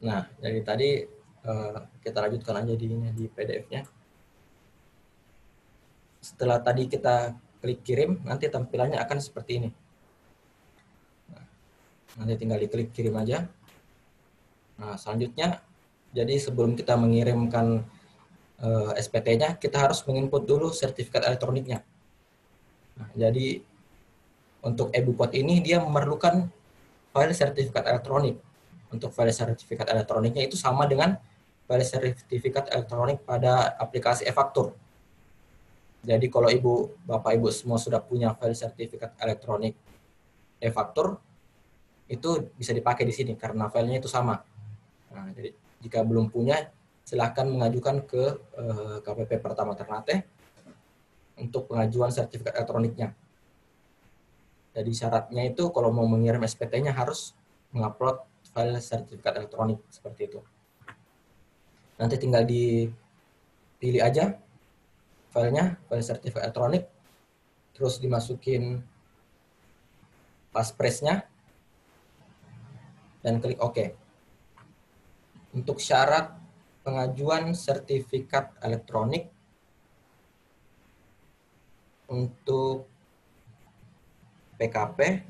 Nah, dari tadi kita lanjutkan aja di PDF-nya. Setelah tadi kita klik kirim, nanti tampilannya akan seperti ini. Nah, nanti tinggal diklik kirim aja. Nah, selanjutnya, jadi sebelum kita mengirimkan SPT-nya, kita harus menginput dulu sertifikat elektroniknya. Nah, jadi untuk EBUPOT ini dia memerlukan file sertifikat elektronik. Untuk file sertifikat elektroniknya itu sama dengan file sertifikat elektronik pada aplikasi e-faktur. Jadi kalau Bapak Ibu semua sudah punya file sertifikat elektronik e-faktur, itu bisa dipakai di sini karena filenya itu sama. Nah, jadi jika belum punya, silahkan mengajukan ke KPP Pertama Ternate untuk pengajuan sertifikat elektroniknya. Jadi syaratnya itu kalau mau mengirim SPT-nya harus mengupload file sertifikat elektronik seperti itu. Nanti tinggal dipilih aja filenya, file sertifikat elektronik, terus dimasukin passphrase-nya, dan klik OK. Untuk syarat pengajuan sertifikat elektronik untuk PKP,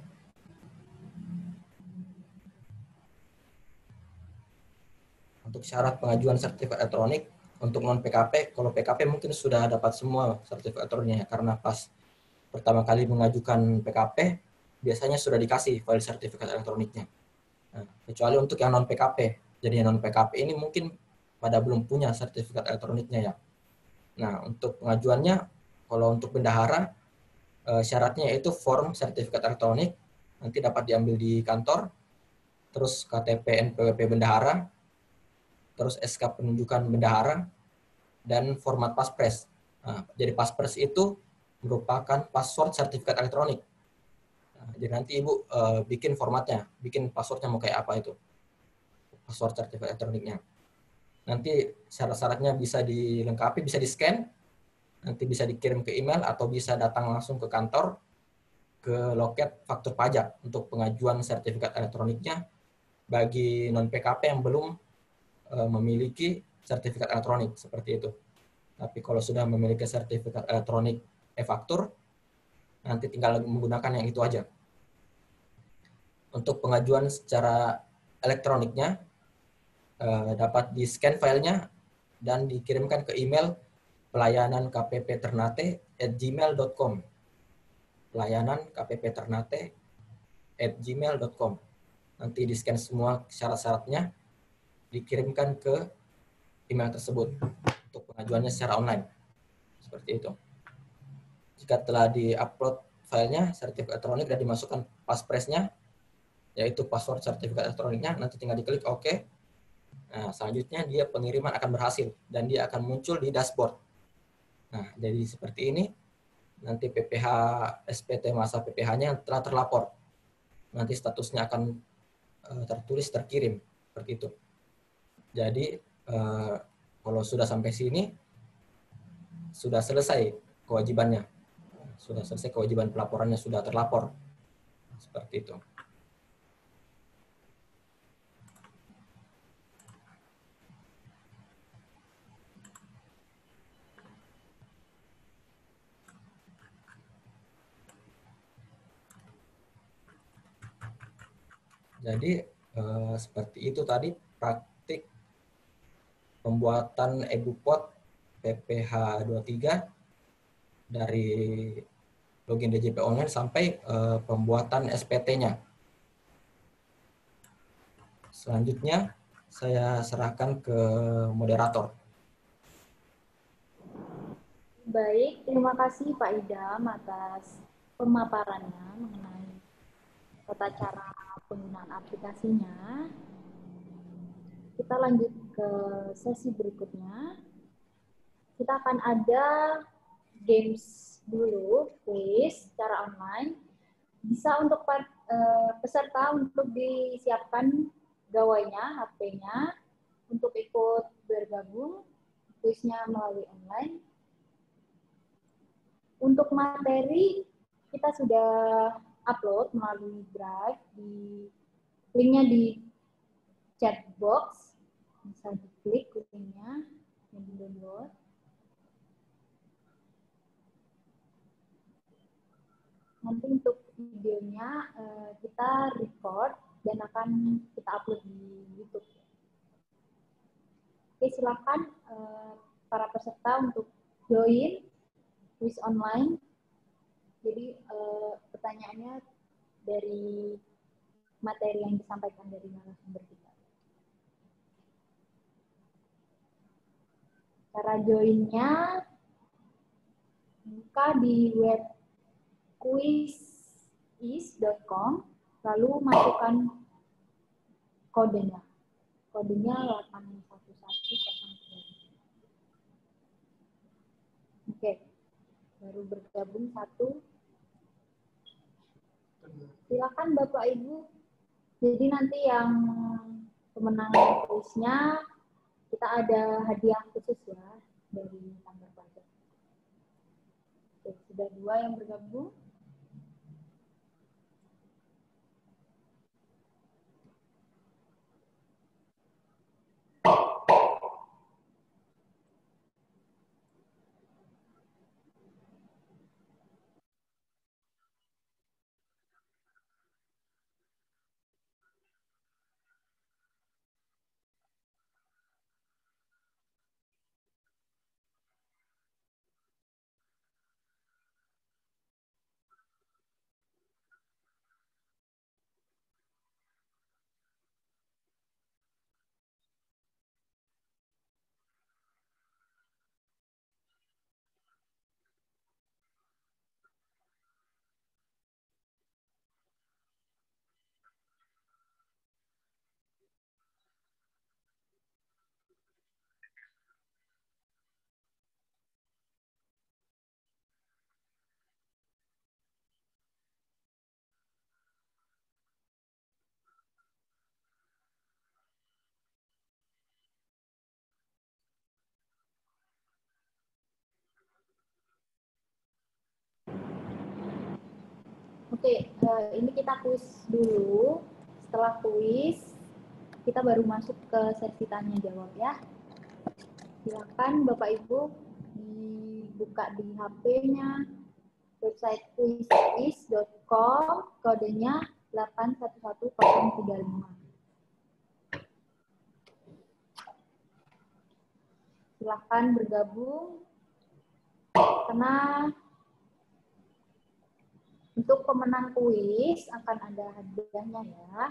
untuk syarat pengajuan sertifikat elektronik untuk non PKP, kalau PKP mungkin sudah dapat semua sertifikat elektroniknya, karena pas pertama kali mengajukan PKP biasanya sudah dikasih file sertifikat elektroniknya. Nah, kecuali untuk yang non PKP, jadi yang non PKP ini mungkin pada belum punya sertifikat elektroniknya ya. Nah, untuk pengajuannya, kalau untuk bendahara, syaratnya yaitu form sertifikat elektronik, nanti dapat diambil di kantor, terus KTP NPWP bendahara, terus SK penunjukan bendahara, dan format passphrase. Nah, jadi passphrase itu merupakan password sertifikat elektronik. Nah, jadi nanti Ibu bikin formatnya, bikin passwordnya mau kayak apa itu, password sertifikat elektroniknya. Nanti syarat-syaratnya bisa dilengkapi, bisa di-scan, nanti bisa dikirim ke email atau bisa datang langsung ke kantor, ke loket faktur pajak untuk pengajuan sertifikat elektroniknya bagi non-PKP yang belum memiliki sertifikat elektronik, seperti itu. Tapi kalau sudah memiliki sertifikat elektronik e-faktur, nanti tinggal menggunakan yang itu aja. Untuk pengajuan secara elektroniknya, dapat di-scan filenya dan dikirimkan ke email pelayanan kppternate@gmail.com. Pelayanan kppternate@gmail.com. Nanti di-scan semua syarat-syaratnya, dikirimkan ke email tersebut untuk pengajuannya secara online. Seperti itu. Jika telah di-upload filenya, sertifikat elektronik, dan dimasukkan passphrase-nya, yaitu password sertifikat elektroniknya, nanti tinggal diklik OK. Nah, selanjutnya dia pengiriman akan berhasil dan dia akan muncul di dashboard. Nah, jadi seperti ini. Nanti PPH SPT masa PPH-nya telah terlapor. Nanti statusnya akan tertulis terkirim, seperti itu. Jadi kalau sudah sampai sini sudah selesai kewajibannya. Sudah selesai kewajiban pelaporannya, sudah terlapor. Seperti itu. Jadi seperti itu tadi praktik pembuatan EBUPOT PPH 23 dari login DJP online sampai pembuatan SPT-nya. Selanjutnya saya serahkan ke moderator. Baik, terima kasih Pak Idam atas pemaparannya mengenai tata cara penggunaan aplikasinya. Kita lanjut ke sesi berikutnya. Kita akan ada games dulu, quiz secara online. Bisa untuk peserta untuk disiapkan gawainya, HP-nya, untuk ikut bergabung, kuisnya melalui online. Untuk materi, kita sudah upload melalui Drive, linknya di chat box, bisa diklik linknya, dan di-download. Nanti untuk videonya kita record dan akan kita upload di YouTube. Oke, silakan para peserta untuk join quiz online. Jadi pertanyaannya dari materi yang disampaikan dari narasumber kita. Cara joinnya, buka di web quizis.com, lalu masukkan kodenya. Kodenya 81103. Oke, baru bergabung satu. Silakan Bapak Ibu. Jadi nanti yang pemenang kuisnya kita ada hadiah khusus ya dari kantor pajak. Oke, sudah 2 yang bergabung. Oke, ini kita kuis dulu. Setelah kuis, kita baru masuk ke sesi tanya jawab ya. Silakan Bapak Ibu dibuka di HP-nya, website quizquiz.com, kodenya 811035. Silakan bergabung, karena untuk pemenang kuis akan ada hadiahnya ya.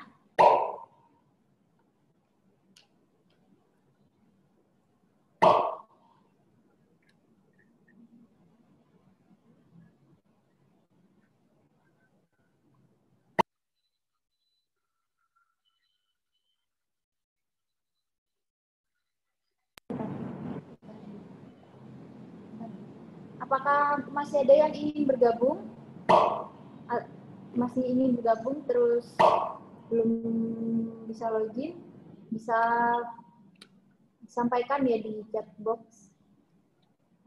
Apakah masih ada yang ingin bergabung? Masih ingin bergabung terus belum bisa login? Bisa sampaikan ya di chat box.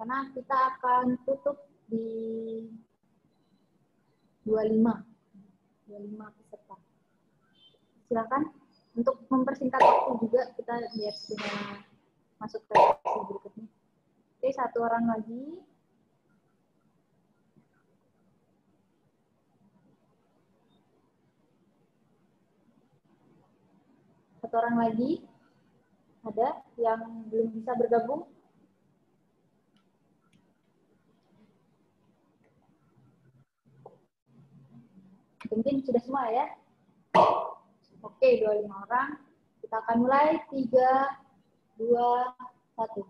Karena kita akan tutup di 25 peserta. Silakan untuk mempersingkat waktu juga kita biar sudah masuk ke sesi berikutnya. Oke, 1 orang lagi. Satu orang lagi. Ada yang belum bisa bergabung? Mungkin sudah semua ya? Oke, 25 orang. Kita akan mulai. 3, 2, 1.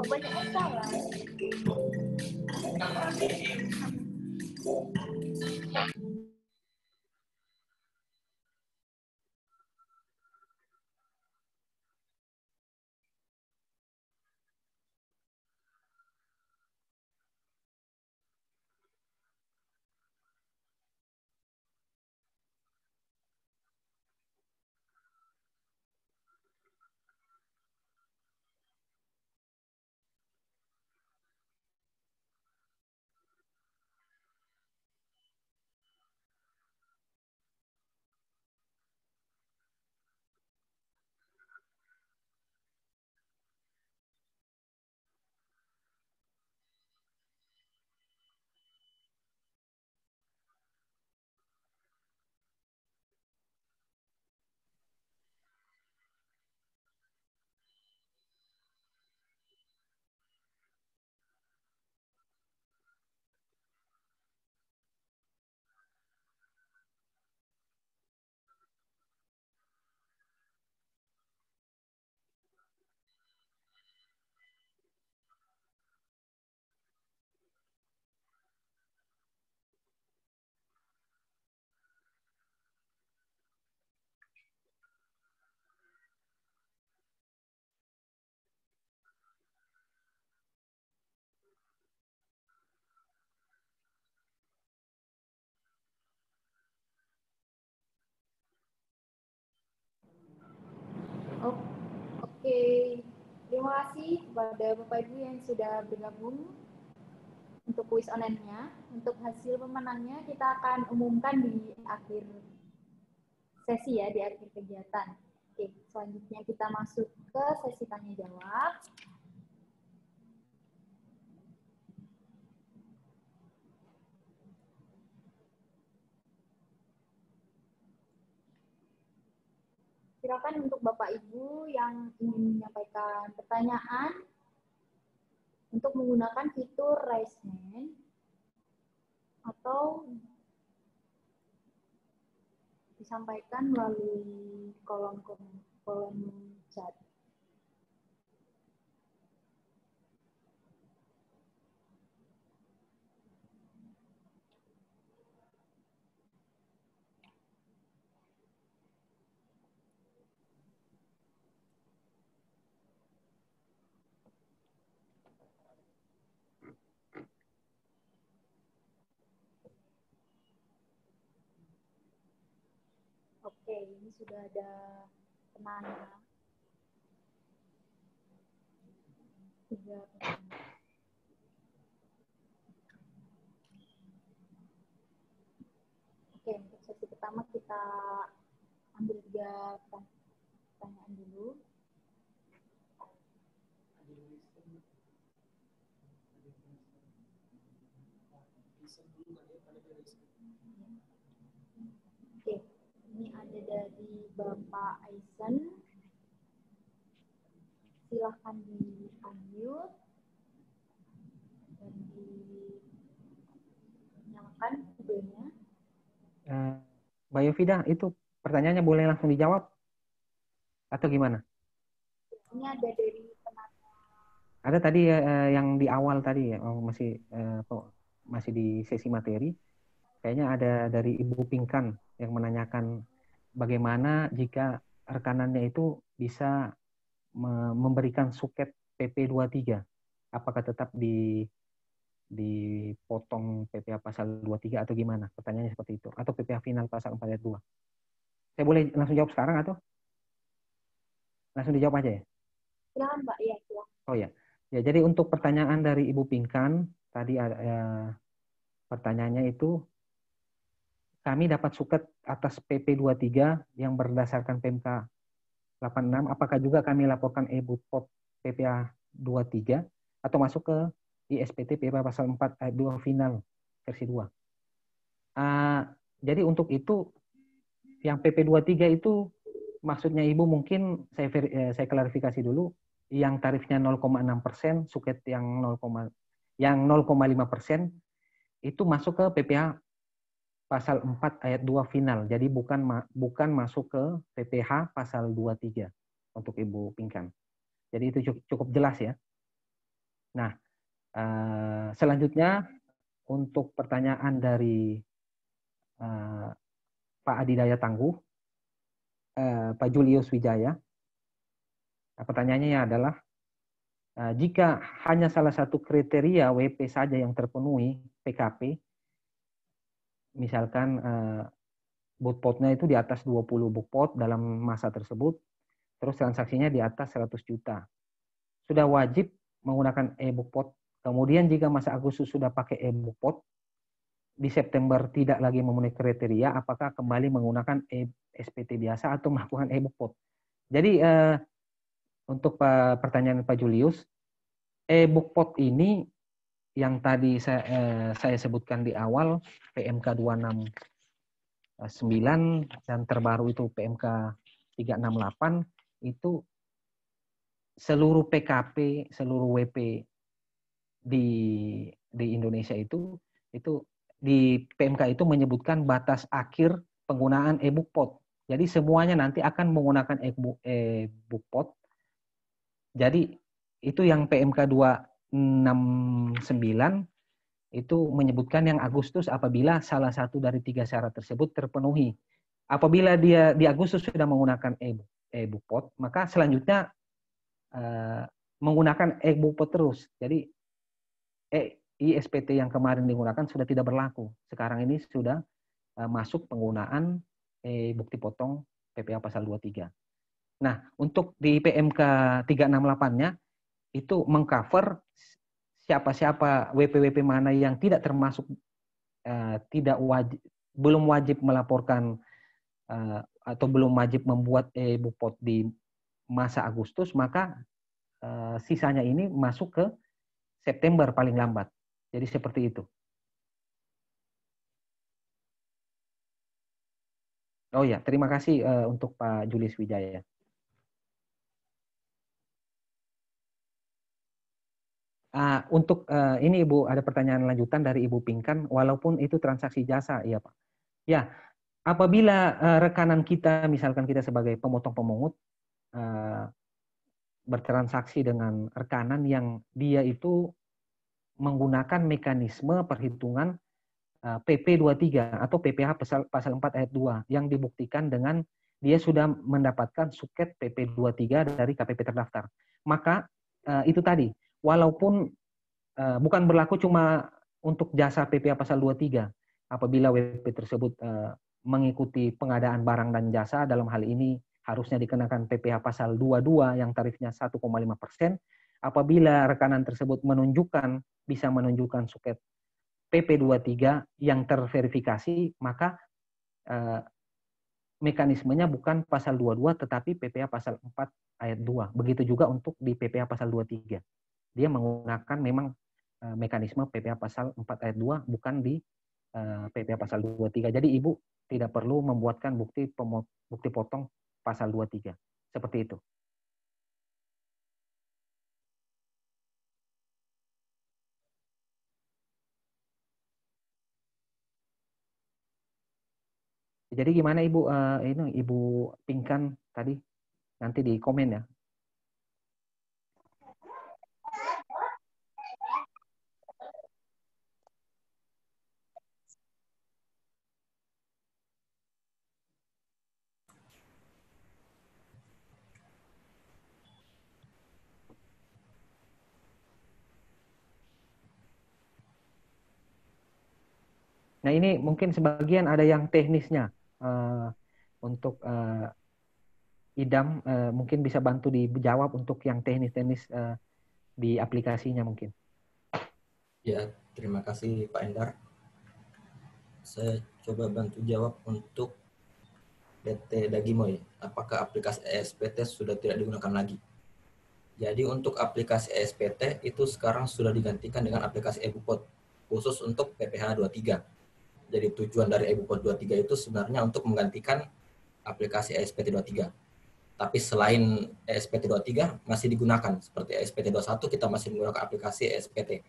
Kok banyak yang salah? Oke, terima kasih kepada Bapak Ibu yang sudah bergabung untuk kuis online-nya. Untuk hasil pemenangnya kita akan umumkan di akhir sesi ya, di akhir kegiatan. Oke, selanjutnya kita masuk ke sesi tanya jawab. Silakan untuk Bapak Ibu yang ingin menyampaikan pertanyaan untuk menggunakan fitur raise hand atau disampaikan melalui kolom chat. Oke, ini sudah ada penanya. 3 penanya. Oke, untuk sesi pertama kita ambil 3 pertanyaan dulu. Oke, ini ada dari Bapak Aizen. Silahkan di-unmute dan dinyalakan videonya. Mbak Yovida, itu pertanyaannya boleh langsung dijawab atau gimana? Ini ada dari penanya. Ada tadi yang di awal tadi ya, masih di sesi materi. Kayaknya ada dari Ibu Pinkan yang menanyakan bagaimana jika rekanannya itu bisa memberikan suket PP23. Apakah tetap dipotong PPh pasal 23 atau gimana? Pertanyaannya seperti itu. Atau PPh final pasal 4 ayat 2. Saya boleh langsung jawab sekarang atau? Langsung dijawab aja ya? Silakan Mbak, ya silakan. Oh ya. Ya, jadi untuk pertanyaan dari Ibu Pinkan, tadi pertanyaannya itu, kami dapat suket atas PP23 yang berdasarkan PMK 86, apakah juga kami laporkan e-butpot PPh 23 atau masuk ke ISPT PPh pasal 4 ayat 2 final versi 2. Jadi untuk itu yang PP23 itu maksudnya Ibu mungkin saya klarifikasi dulu, yang tarifnya 0,6%, suket yang 0,5% itu masuk ke PPh pasal 4 ayat 2 final. Jadi bukan masuk ke PPh pasal 23 untuk Ibu Pinkan. Jadi itu cukup jelas ya. Nah, selanjutnya untuk pertanyaan dari Pak Adidaya Tangguh, Pak Julius Wijaya, pertanyaannya adalah, jika hanya salah satu kriteria WP saja yang terpenuhi PKP, misalkan bookpotnya itu di atas 20 bookpot dalam masa tersebut, terus transaksinya di atas 100 juta, sudah wajib menggunakan e-bookpot. Kemudian jika masa Agustus sudah pakai e-bookpot, di September tidak lagi memenuhi kriteria, apakah kembali menggunakan SPT biasa atau melakukan e-bookpot? Jadi untuk pertanyaan Pak Julius, e-bookpot ini yang tadi saya sebutkan di awal, PMK 269 dan terbaru itu PMK 368, itu seluruh PKP, seluruh WP di Indonesia itu di PMK itu menyebutkan batas akhir penggunaan e-bookpot. Jadi semuanya nanti akan menggunakan e-bookpot. Jadi itu yang PMK 269 itu menyebutkan yang Agustus apabila salah satu dari 3 syarat tersebut terpenuhi. Apabila dia di Agustus sudah menggunakan e-bookpot, maka selanjutnya menggunakan e-bookpot terus. Jadi ISPT yang kemarin digunakan sudah tidak berlaku. Sekarang ini sudah masuk penggunaan bukti potong PPA pasal 23. Nah, untuk di PMK 368-nya itu mengcover siapa-siapa WP-WP mana yang tidak termasuk belum wajib melaporkan atau belum wajib membuat e-bookpot di masa Agustus, maka sisanya ini masuk ke September paling lambat. Jadi seperti itu. Oh ya, terima kasih untuk Pak Julius Wijaya. Untuk ini Ibu, ada pertanyaan lanjutan dari Ibu Pinkan, walaupun itu transaksi jasa, ya Pak. Ya, apabila rekanan kita, misalkan kita sebagai pemotong pemungut, bertransaksi dengan rekanan yang dia itu menggunakan mekanisme perhitungan PP 23 atau PPh pasal 4 ayat 2 yang dibuktikan dengan dia sudah mendapatkan suket PP 23 dari KPP terdaftar. Maka itu tadi, walaupun bukan berlaku cuma untuk jasa PPh pasal 23, apabila WP tersebut mengikuti pengadaan barang dan jasa, dalam hal ini harusnya dikenakan PPh pasal 22 yang tarifnya 1,5%. Apabila rekanan tersebut bisa menunjukkan suket PP 23 yang terverifikasi, maka mekanismenya bukan pasal 22 tetapi PPh pasal 4 ayat 2. Begitu juga untuk di PPh pasal 23. Dia menggunakan memang mekanisme PPh pasal 4 ayat 2 bukan di PPh pasal 23. Jadi Ibu tidak perlu membuatkan bukti potong pasal 23. Seperti itu. Jadi gimana Ibu, ini Ibu Pinkan tadi, nanti di komen ya. Nah ini mungkin sebagian ada yang teknisnya untuk Idam mungkin bisa bantu dijawab untuk yang teknis-teknis di aplikasinya mungkin. Ya, terima kasih Pak Endar. Saya coba bantu jawab untuk PT Dagimoy. Apakah aplikasi ESPT sudah tidak digunakan lagi? Jadi untuk aplikasi ESPT itu sekarang sudah digantikan dengan aplikasi e-bookpot khusus untuk PPh 23. Jadi tujuan dari e-bookpot 23 itu sebenarnya untuk menggantikan aplikasi ESPT 23. Tapi selain ESPT 23 masih digunakan. Seperti ESPT 21 kita masih menggunakan aplikasi ESPT.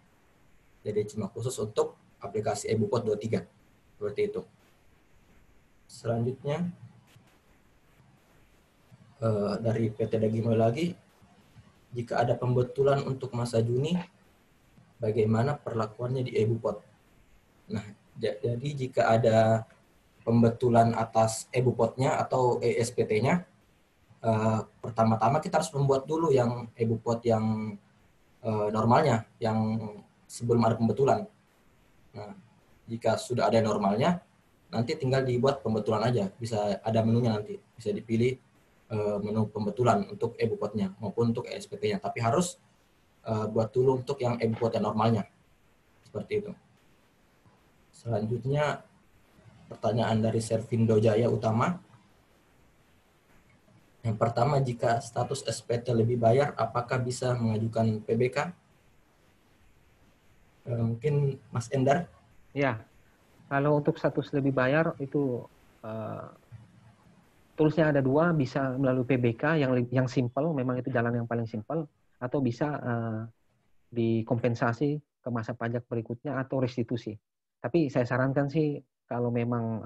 Jadi cuma khusus untuk aplikasi e-bookpot 23. Seperti itu. Selanjutnya dari PT Dagimoy lagi, jika ada pembetulan untuk masa Juni, bagaimana perlakuannya di EBUPOT. Nah, jadi jika ada pembetulan atas EBUPOT-nya atau ESPT-nya, pertama-tama kita harus membuat dulu yang EBUPOT yang normalnya, yang sebelum ada pembetulan. Nah, jika sudah ada normalnya, nanti tinggal dibuat pembetulan aja. Bisa ada menunya nanti, bisa dipilih menu pembetulan untuk EBUPOT-nya maupun untuk ESPT-nya. Tapi harus buat dulu untuk yang EBUPOT yang normalnya. Seperti itu. Selanjutnya, pertanyaan dari Servindo Jaya Utama. Yang pertama, jika status SPT lebih bayar, apakah bisa mengajukan PBK? Mungkin Mas Endar. Ya, kalau untuk status lebih bayar itu toolsnya ada dua, bisa melalui PBK yang simple, memang itu jalan yang paling simple, atau bisa dikompensasi ke masa pajak berikutnya atau restitusi. Tapi saya sarankan sih kalau memang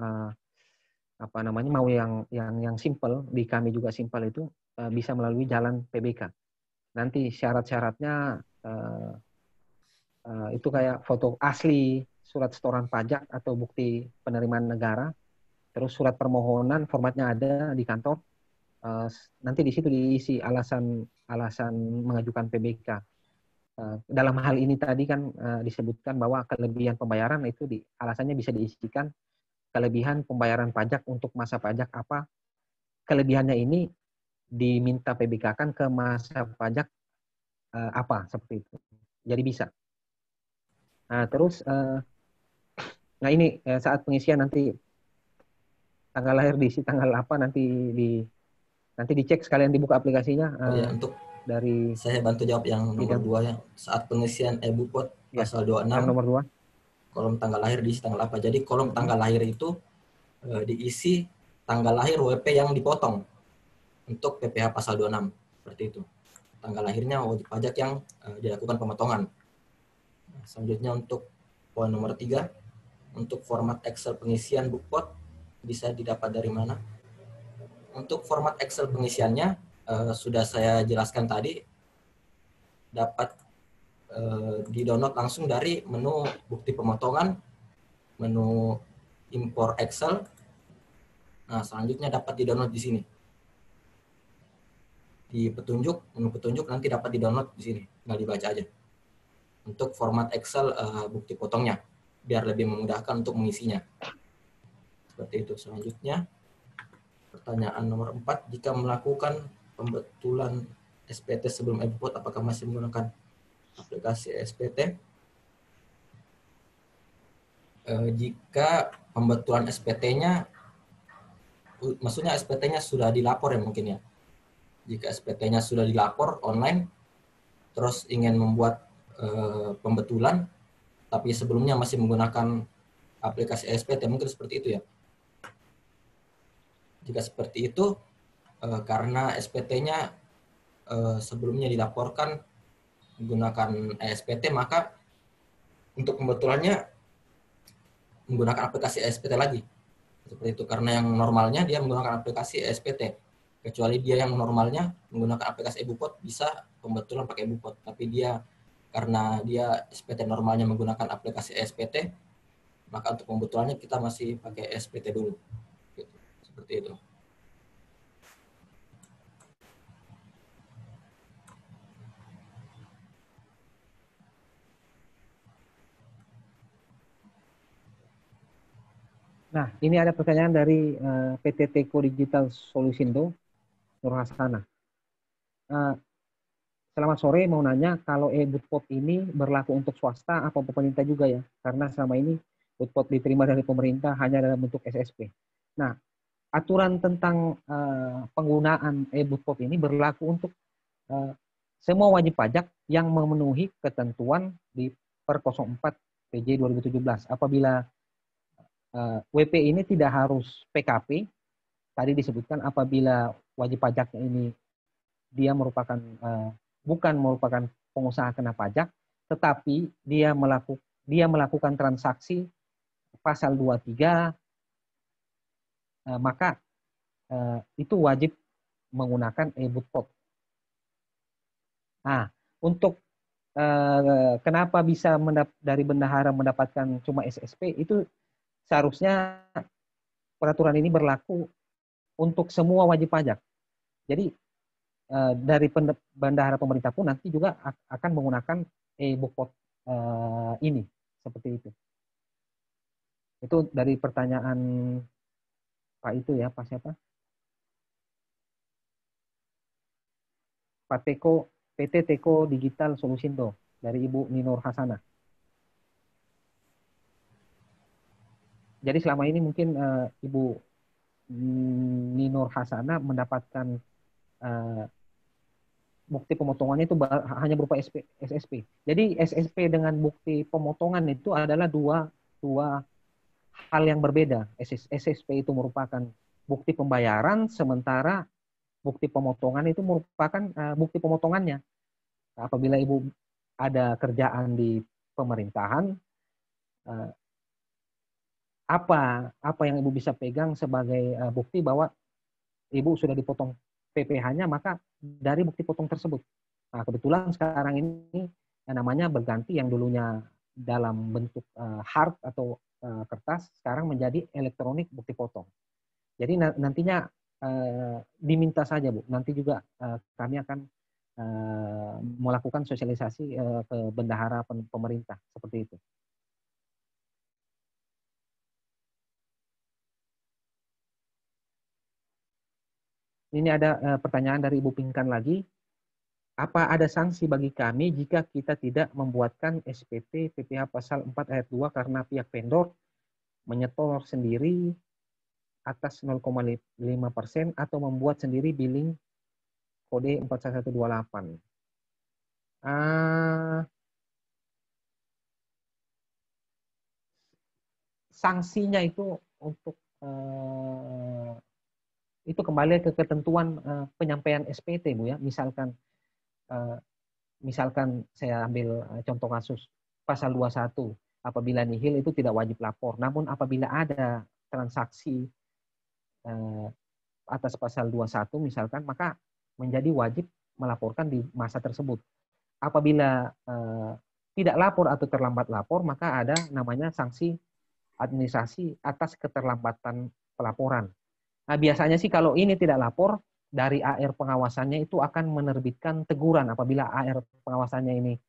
mau yang simple, di kami juga simple itu bisa melalui jalan PBK. Nanti syarat-syaratnya itu kayak foto asli, surat setoran pajak atau bukti penerimaan negara, terus surat permohonan formatnya ada di kantor. Nanti di situ diisi alasan mengajukan PBK. Dalam hal ini tadi kan disebutkan bahwa kelebihan pembayaran itu alasannya bisa diisikan kelebihan pembayaran pajak untuk masa pajak apa, kelebihannya ini diminta PBK-kan ke masa pajak apa, seperti itu. Jadi bisa. Nah, terus nah ini saat pengisian nanti tanggal lahir diisi tanggal apa, nanti dicek sekalian dibuka aplikasinya. Ya, untuk dari saya bantu jawab yang nomor 2 ya. Saat pengisian EBUPOT ya, pasal 26, yang nomor 2, kolom tanggal lahir diisi tanggal apa. Jadi kolom tanggal lahir itu diisi tanggal lahir WP yang dipotong untuk PPh pasal 26. Seperti itu. Tanggal lahirnya wajib pajak yang dilakukan pemotongan. Nah, selanjutnya untuk poin nomor 3, untuk format Excel pengisian BUPOT bisa didapat dari mana? Untuk format Excel pengisiannya sudah saya jelaskan tadi, dapat di-download langsung dari menu bukti pemotongan, menu impor Excel. Nah, selanjutnya dapat di-download di sini. Di petunjuk, menu petunjuk nanti dapat di-download di sini, tinggal dibaca aja. Untuk format Excel bukti potongnya, biar lebih memudahkan untuk mengisinya. Seperti itu. Selanjutnya, pertanyaan nomor 4, jika melakukan pembetulan SPT sebelum EBUPOT, apakah masih menggunakan aplikasi SPT? Jika pembetulan SPT-nya, maksudnya SPT-nya sudah dilapor ya mungkin ya. Jika SPT-nya sudah dilapor online, terus ingin membuat pembetulan, tapi sebelumnya masih menggunakan aplikasi SPT, mungkin seperti itu ya. Jika seperti itu, karena SPT-nya sebelumnya dilaporkan menggunakan SPT, maka untuk pembetulannya menggunakan aplikasi SPT lagi. Seperti itu, karena yang normalnya dia menggunakan aplikasi SPT. Kecuali dia yang normalnya menggunakan aplikasi EBUPOT, bisa pembetulan pakai EBUPOT. Tapi dia, karena dia SPT normalnya menggunakan aplikasi SPT, maka untuk pembetulannya kita masih pakai SPT dulu. Gitu. Seperti itu. Nah, ini ada pertanyaan dari PT Teko Digital Solusindo, Nur Hasana. Selamat sore, mau nanya kalau e-BUPOT ini berlaku untuk swasta apa pemerintah juga ya? Karena selama ini BUPOT diterima dari pemerintah hanya dalam bentuk SSP. Nah, aturan tentang penggunaan e-BUPOT ini berlaku untuk semua wajib pajak yang memenuhi ketentuan di Per 04 PJ 2017. Apabila WP ini tidak harus PKP, tadi disebutkan apabila wajib pajaknya ini dia merupakan bukan merupakan pengusaha kena pajak, tetapi dia melakukan transaksi pasal 23, maka itu wajib menggunakan e-BUPOT. Nah, untuk kenapa bisa dari bendahara mendapatkan cuma SSP, itu seharusnya peraturan ini berlaku untuk semua wajib pajak. Jadi dari bendahara pemerintah pun nanti juga akan menggunakan e-Bukpot ini, seperti itu. Itu dari pertanyaan Pak itu ya, Pak siapa? Pak Teko, PT Teko Digital Solusindo, dari Ibu Ninur Hasanah. Jadi selama ini mungkin Ibu Ninur Hasanah mendapatkan bukti pemotongannya itu hanya berupa SSP. Jadi SSP dengan bukti pemotongan itu adalah dua hal yang berbeda. SSP itu merupakan bukti pembayaran, sementara bukti pemotongan itu merupakan bukti pemotongannya. Apabila Ibu ada kerjaan di pemerintahan, apa yang Ibu bisa pegang sebagai bukti bahwa Ibu sudah dipotong PPh-nya, maka dari bukti potong tersebut. Nah, kebetulan sekarang ini namanya berganti, yang dulunya dalam bentuk hard atau kertas, sekarang menjadi elektronik bukti potong. Jadi nantinya diminta saja, Bu. Nanti juga kami akan melakukan sosialisasi ke bendahara pemerintah, seperti itu. Ini ada pertanyaan dari Ibu Pinkan lagi. Apa ada sanksi bagi kami jika kita tidak membuatkan SPT PPh pasal 4 ayat 2 karena pihak vendor menyetor sendiri atas 0,5% atau membuat sendiri billing kode 41128? Sanksinya itu untuk itu kembali ke ketentuan penyampaian SPT, Bu ya. Misalkan saya ambil contoh kasus pasal 21, apabila nihil itu tidak wajib lapor. Namun apabila ada transaksi atas pasal 21 misalkan, maka menjadi wajib melaporkan di masa tersebut. Apabila tidak lapor atau terlambat lapor, maka ada namanya sanksi administrasi atas keterlambatan pelaporan. Nah, biasanya sih kalau ini tidak lapor, dari AR pengawasannya itu akan menerbitkan teguran apabila AR pengawasannya ini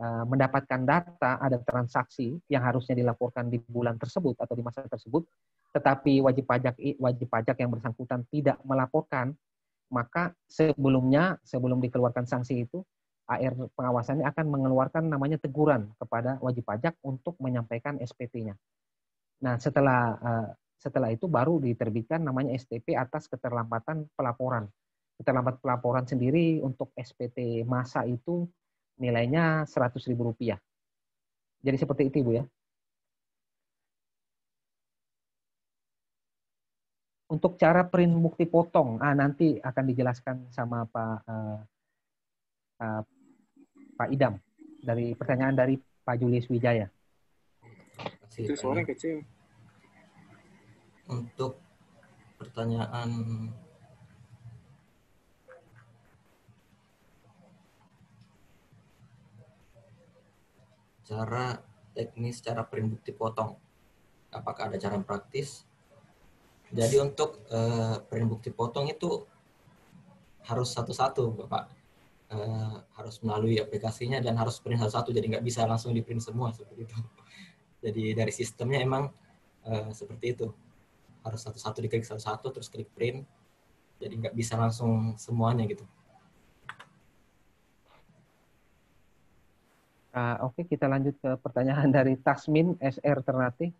mendapatkan data ada transaksi yang harusnya dilaporkan di bulan tersebut atau di masa tersebut, tetapi wajib pajak yang bersangkutan tidak melaporkan, maka sebelum dikeluarkan sanksi itu, AR pengawasannya akan mengeluarkan namanya teguran kepada wajib pajak untuk menyampaikan SPT-nya. Nah, setelah itu baru diterbitkan namanya STP atas keterlambatan pelaporan. Keterlambatan pelaporan sendiri untuk SPT masa itu nilainya Rp100.000. Jadi seperti itu, Bu ya. Untuk cara print bukti potong, nanti akan dijelaskan sama Pak Idam dari pertanyaan dari Pak Julius Wijaya. Itu suaranya kecil. Untuk pertanyaan cara teknis, cara print bukti potong, apakah ada cara praktis? Jadi untuk print bukti potong itu harus satu-satu, Bapak. Harus melalui aplikasinya dan harus print satu-satu, jadi nggak bisa langsung di print semua seperti itu. Jadi dari sistemnya emang seperti itu, harus satu-satu diklik satu-satu terus klik print, jadi nggak bisa langsung semuanya gitu. Oke, kita lanjut ke pertanyaan dari Tasmin SR Ternate.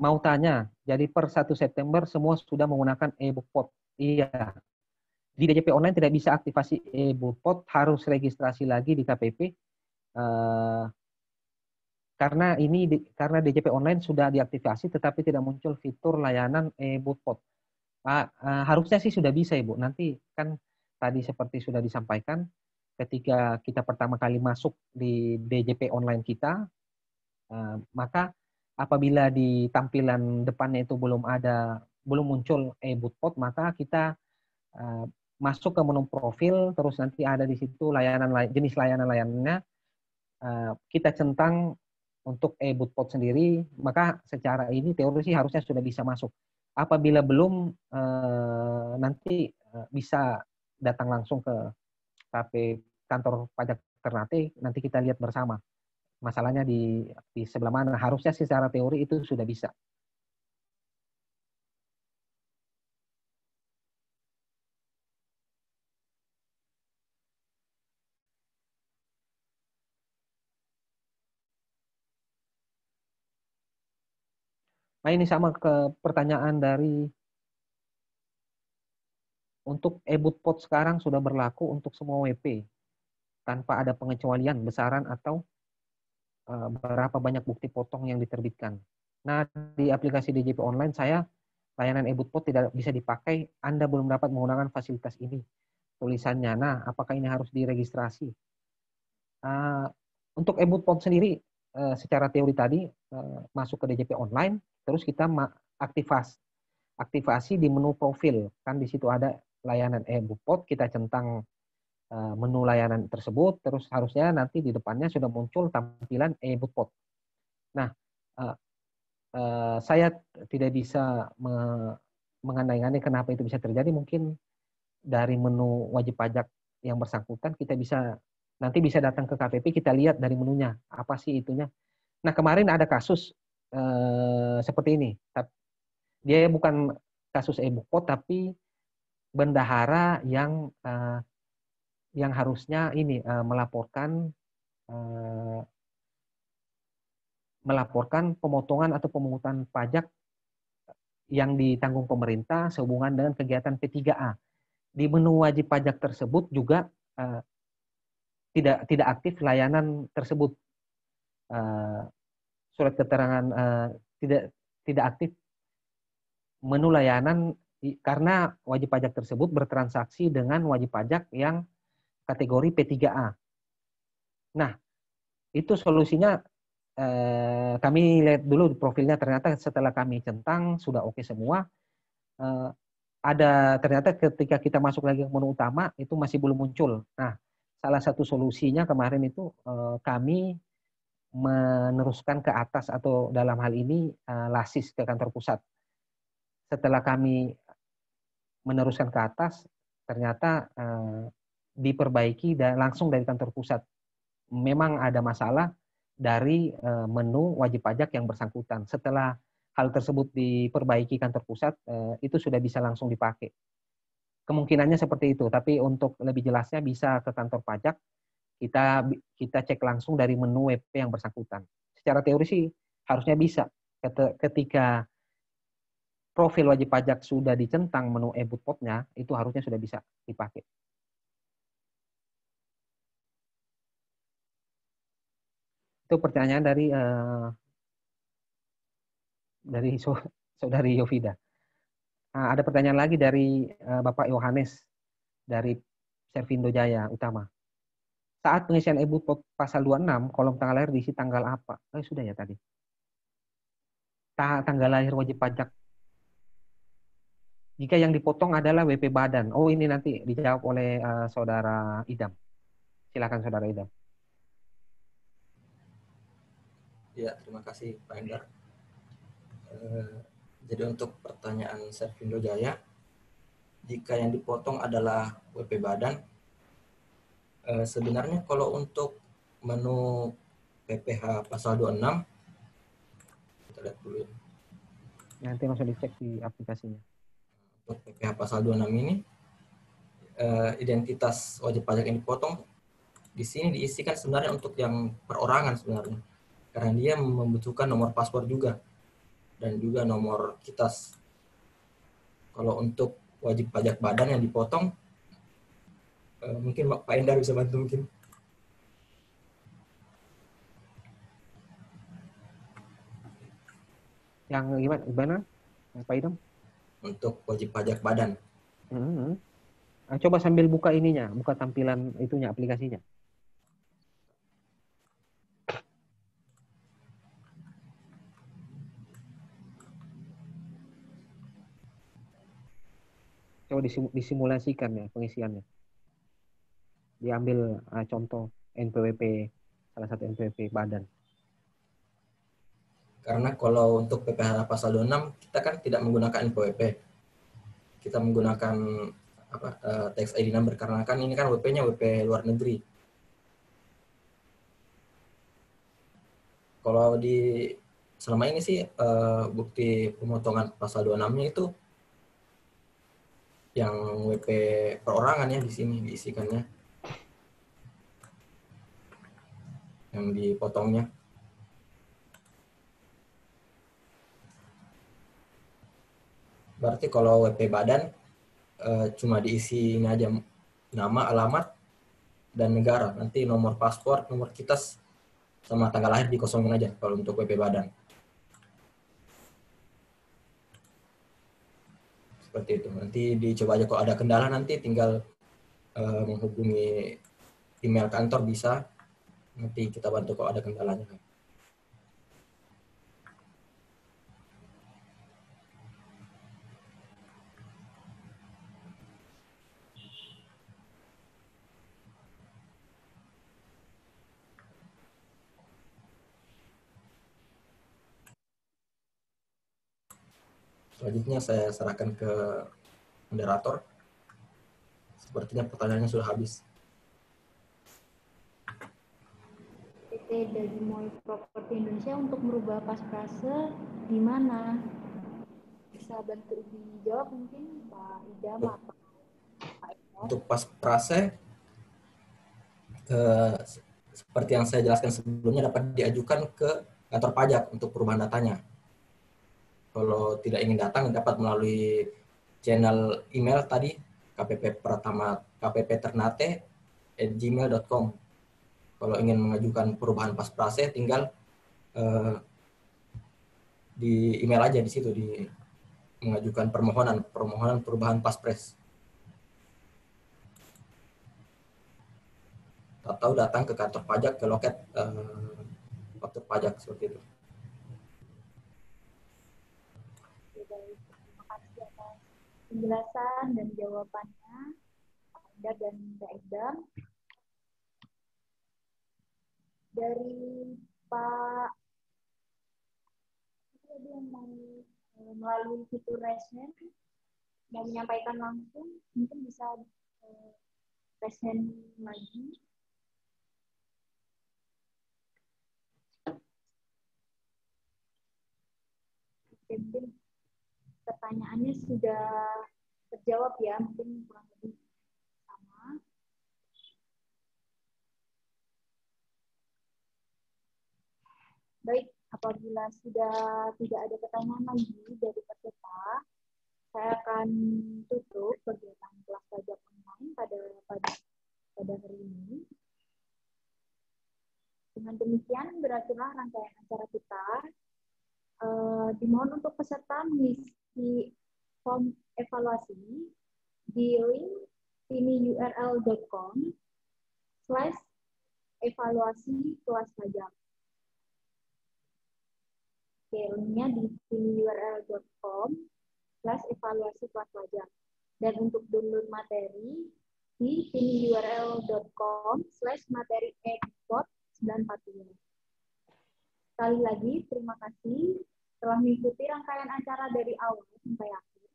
Mau tanya, jadi per 1 September semua sudah menggunakan e-Bukpot. Iya. Di DJP online tidak bisa aktivasi e-Bukpot, harus registrasi lagi di KPP. Karena DJP online sudah diaktifasi tetapi tidak muncul fitur layanan e-Bukpot. Harusnya sih sudah bisa, Ibu. Nanti kan tadi seperti sudah disampaikan, ketika kita pertama kali masuk di DJP online kita, maka apabila di tampilan depannya itu belum muncul e-Bukpot, maka kita masuk ke menu profil, terus nanti ada di situ jenis layanannya, kita centang untuk e-Bootpot sendiri, maka secara ini teori sih harusnya sudah bisa masuk. Apabila belum, nanti bisa datang langsung ke KP kantor pajak Ternate, nanti kita lihat bersama. Masalahnya di sebelah mana. Harusnya secara teori itu sudah bisa. Nah, ini sama ke pertanyaan dari untuk e-Bootpot sekarang sudah berlaku untuk semua WP tanpa ada pengecualian besaran atau berapa banyak bukti potong yang diterbitkan. Nah, di aplikasi DJP Online layanan e-Bootpot tidak bisa dipakai, Anda belum dapat menggunakan fasilitas ini. Tulisannya, nah apakah ini harus diregistrasi? Untuk e-Bootpot sendiri, secara teori tadi, masuk ke DJP Online, terus kita aktivasi di menu profil. Kan di situ ada layanan e-Bootpot, kita centang menu layanan tersebut, terus harusnya nanti di depannya sudah muncul tampilan e-Bootpot. Nah, saya tidak bisa mengandai-andai kenapa itu bisa terjadi. Mungkin dari menu wajib pajak yang bersangkutan kita nanti bisa datang ke KPP, kita lihat dari menunya apa sih itunya. Nah, kemarin ada kasus seperti ini. Dia bukan kasus e-Bootpot, tapi bendahara yang harusnya ini melaporkan pemotongan atau pemungutan pajak yang ditanggung pemerintah sehubungan dengan kegiatan P3A. Di menu wajib pajak tersebut juga tidak aktif layanan tersebut. Surat keterangan tidak aktif menu layanan karena wajib pajak tersebut bertransaksi dengan wajib pajak yang kategori P3A. Nah, itu solusinya kami lihat dulu profilnya, ternyata setelah kami centang sudah oke semua. Ternyata ketika kita masuk lagi ke menu utama itu masih belum muncul. Nah, salah satu solusinya kemarin itu kami meneruskan ke atas, atau dalam hal ini LASIS ke kantor pusat. Setelah kami meneruskan ke atas, ternyata diperbaiki dan langsung dari kantor pusat. Memang ada masalah dari menu wajib pajak yang bersangkutan. Setelah hal tersebut diperbaiki kantor pusat, itu sudah bisa langsung dipakai. Kemungkinannya seperti itu, tapi untuk lebih jelasnya bisa ke kantor pajak, kita cek langsung dari menu WP yang bersangkutan. Secara teori sih harusnya bisa. Ketika profil wajib pajak sudah dicentang menu e-Bootpot-nya, itu harusnya sudah bisa dipakai. Itu pertanyaan dari saudari Yovida. Nah, ada pertanyaan lagi dari Bapak Yohanes dari Servindo Jaya Utama. Saat pengisian e-Bootpot pasal 26, kolom tanggal lahir diisi tanggal apa? Sudah ya tadi. Tanggal lahir wajib pajak. Jika yang dipotong adalah WP badan. Oh, ini nanti dijawab oleh Saudara Idam. Silakan Saudara Idam. Ya, terima kasih Pak Endar. Jadi untuk pertanyaan Servindo Jaya, jika yang dipotong adalah WP badan, sebenarnya kalau untuk menu PPh pasal 26, kita lihat dulu ya. Nanti langsung dicek di aplikasinya. Untuk PPh pasal 26 ini, identitas wajib pajak yang dipotong di sini diisikan sebenarnya untuk yang perorangan sebenarnya. Karena dia membutuhkan nomor paspor juga dan juga nomor KITAS. Kalau untuk wajib pajak badan yang dipotong, mungkin Pak Endar bisa bantu mungkin. Yang gimana Pak Idam? Untuk wajib pajak badan. Coba sambil buka ininya, buka tampilan itunya, aplikasinya. Coba atau disimulasikan ya pengisiannya. Diambil contoh NPWP, salah satu NPWP badan. Karena kalau untuk PPH pasal 26 kita kan tidak menggunakan NPWP. Kita menggunakan tax ID number karena kan ini kan WP-nya WP luar negeri. Kalau selama ini sih bukti pemotongan pasal 26-nya itu yang WP perorangan ya di sini diisikannya. Yang dipotongnya. Berarti kalau WP badan cuma diisi ini aja nama, alamat, dan negara. Nanti nomor paspor, nomor kitas, sama tanggal lahir dikosongin aja kalau untuk WP badan. Seperti itu. Nanti dicoba aja kalau ada kendala nanti tinggal menghubungi email kantor bisa. Nanti kita bantu kalau ada kendalanya. Selanjutnya saya serahkan ke moderator. Sepertinya pertanyaannya sudah habis. PT dari Moi Properti Indonesia untuk merubah pasprase di mana? Bisa bantu dijawab mungkin Pak Idam atau Pak Eko? Untuk pasprase, seperti yang saya jelaskan sebelumnya dapat diajukan ke kantor pajak untuk perubahan datanya. Kalau tidak ingin datang dapat melalui channel email tadi kppternate@gmail.com. Kalau ingin mengajukan perubahan pasprase tinggal di email aja di situ mengajukan permohonan perubahan paspres. Atau datang ke kantor pajak ke loket faktur pajak seperti itu. Terima kasih atas penjelasan dan jawabannya Pak Indar dan Mbak Edam. Dari Pak ada yang mau melalui fitur raise hand mau menyampaikan langsung, mungkin bisa raise hand lagi. Mungkin pertanyaannya sudah terjawab ya, mungkin kurang lebih sama. Baik, apabila sudah tidak ada pertanyaan lagi dari peserta, saya akan tutup kegiatan kelas pajak online pada hari ini. Dengan demikian berakhirlah rangkaian acara kita. Dimohon untuk peserta mengisi form evaluasi di link tiniurl.com/evaluasi kelas pajak. Oke, linknya di tiniurl.com/evaluasi kelas pajak. Dan untuk download materi di tiniurl.com/materi-edupod942. Sekali lagi, terima kasih telah mengikuti rangkaian acara dari awal sampai akhir.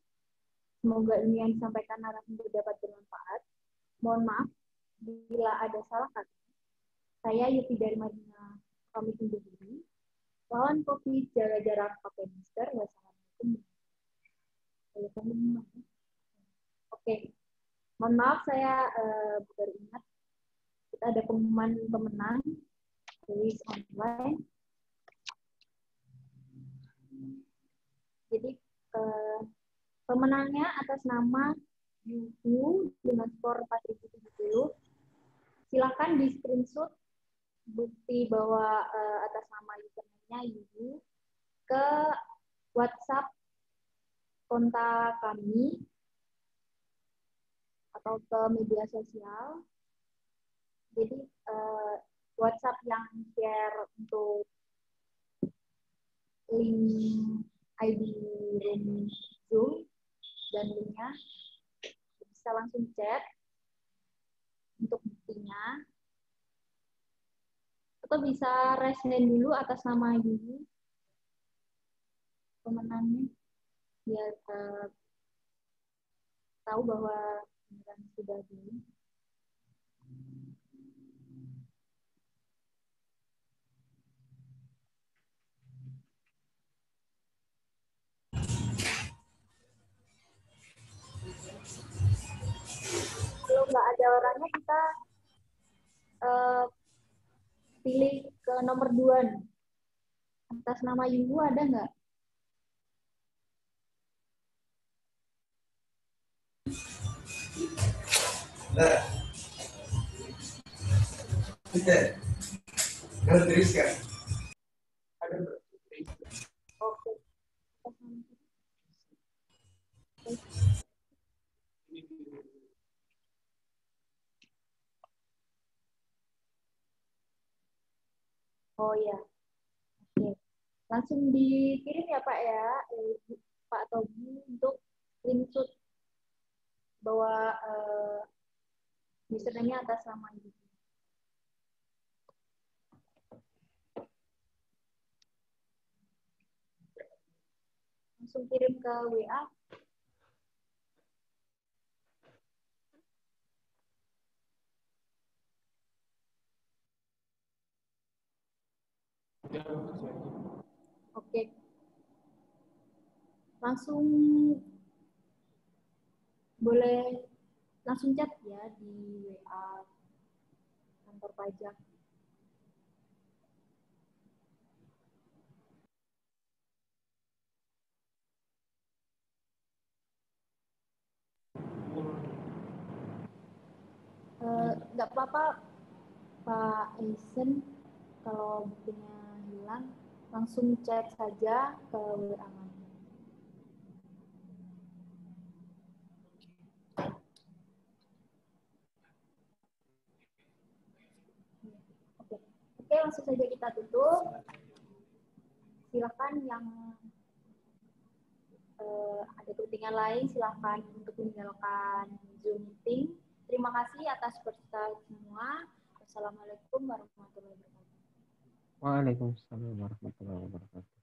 Semoga ini yang disampaikan narasumber dapat bermanfaat. Mohon maaf bila ada salah kata. Saya Yuti dari Madinah pamit undur diri. Lawan COVID, jaga jarak, pakai masker. Wassalamualaikum. Oke, mohon maaf saya baru ingat kita ada pengumuman pemenang tulis online. Jadi pemenangnya atas nama Yuhu dengan skor 4070. Silakan di screenshot bukti bahwa atas nama username-nya Yuhu ke WhatsApp kontak kami atau ke media sosial. Jadi WhatsApp yang share untuk link ID room Zoom dan linknya bisa langsung chat untuk buktinya. Atau bisa raise hand dulu atas nama Yuyu pemenangnya, biar tahu bahwa beneran sudah di. Kalau nggak ada orangnya, kita pilih ke nomor 2 nih. Atas nama Yuyu ada nggak? Oke. Oh ya, oke. Langsung dikirim ya Pak ya, Pak Tobi, untuk screenshot bahwa username-nya atas nama Yuyu. Langsung kirim ke WA. Oke. Langsung boleh langsung chat ya di WA kantor pajak. Nggak apa-apa Pak Eisen, kalau buktinya hilang langsung chat saja ke WA. Oke, langsung saja kita tutup. Silakan yang ada kepentingan lain, silakan untuk meninggalkan Zoom meeting. Terima kasih atas peserta semua. Wassalamualaikum warahmatullahi wabarakatuh. Waalaikumsalam warahmatullahi wabarakatuh.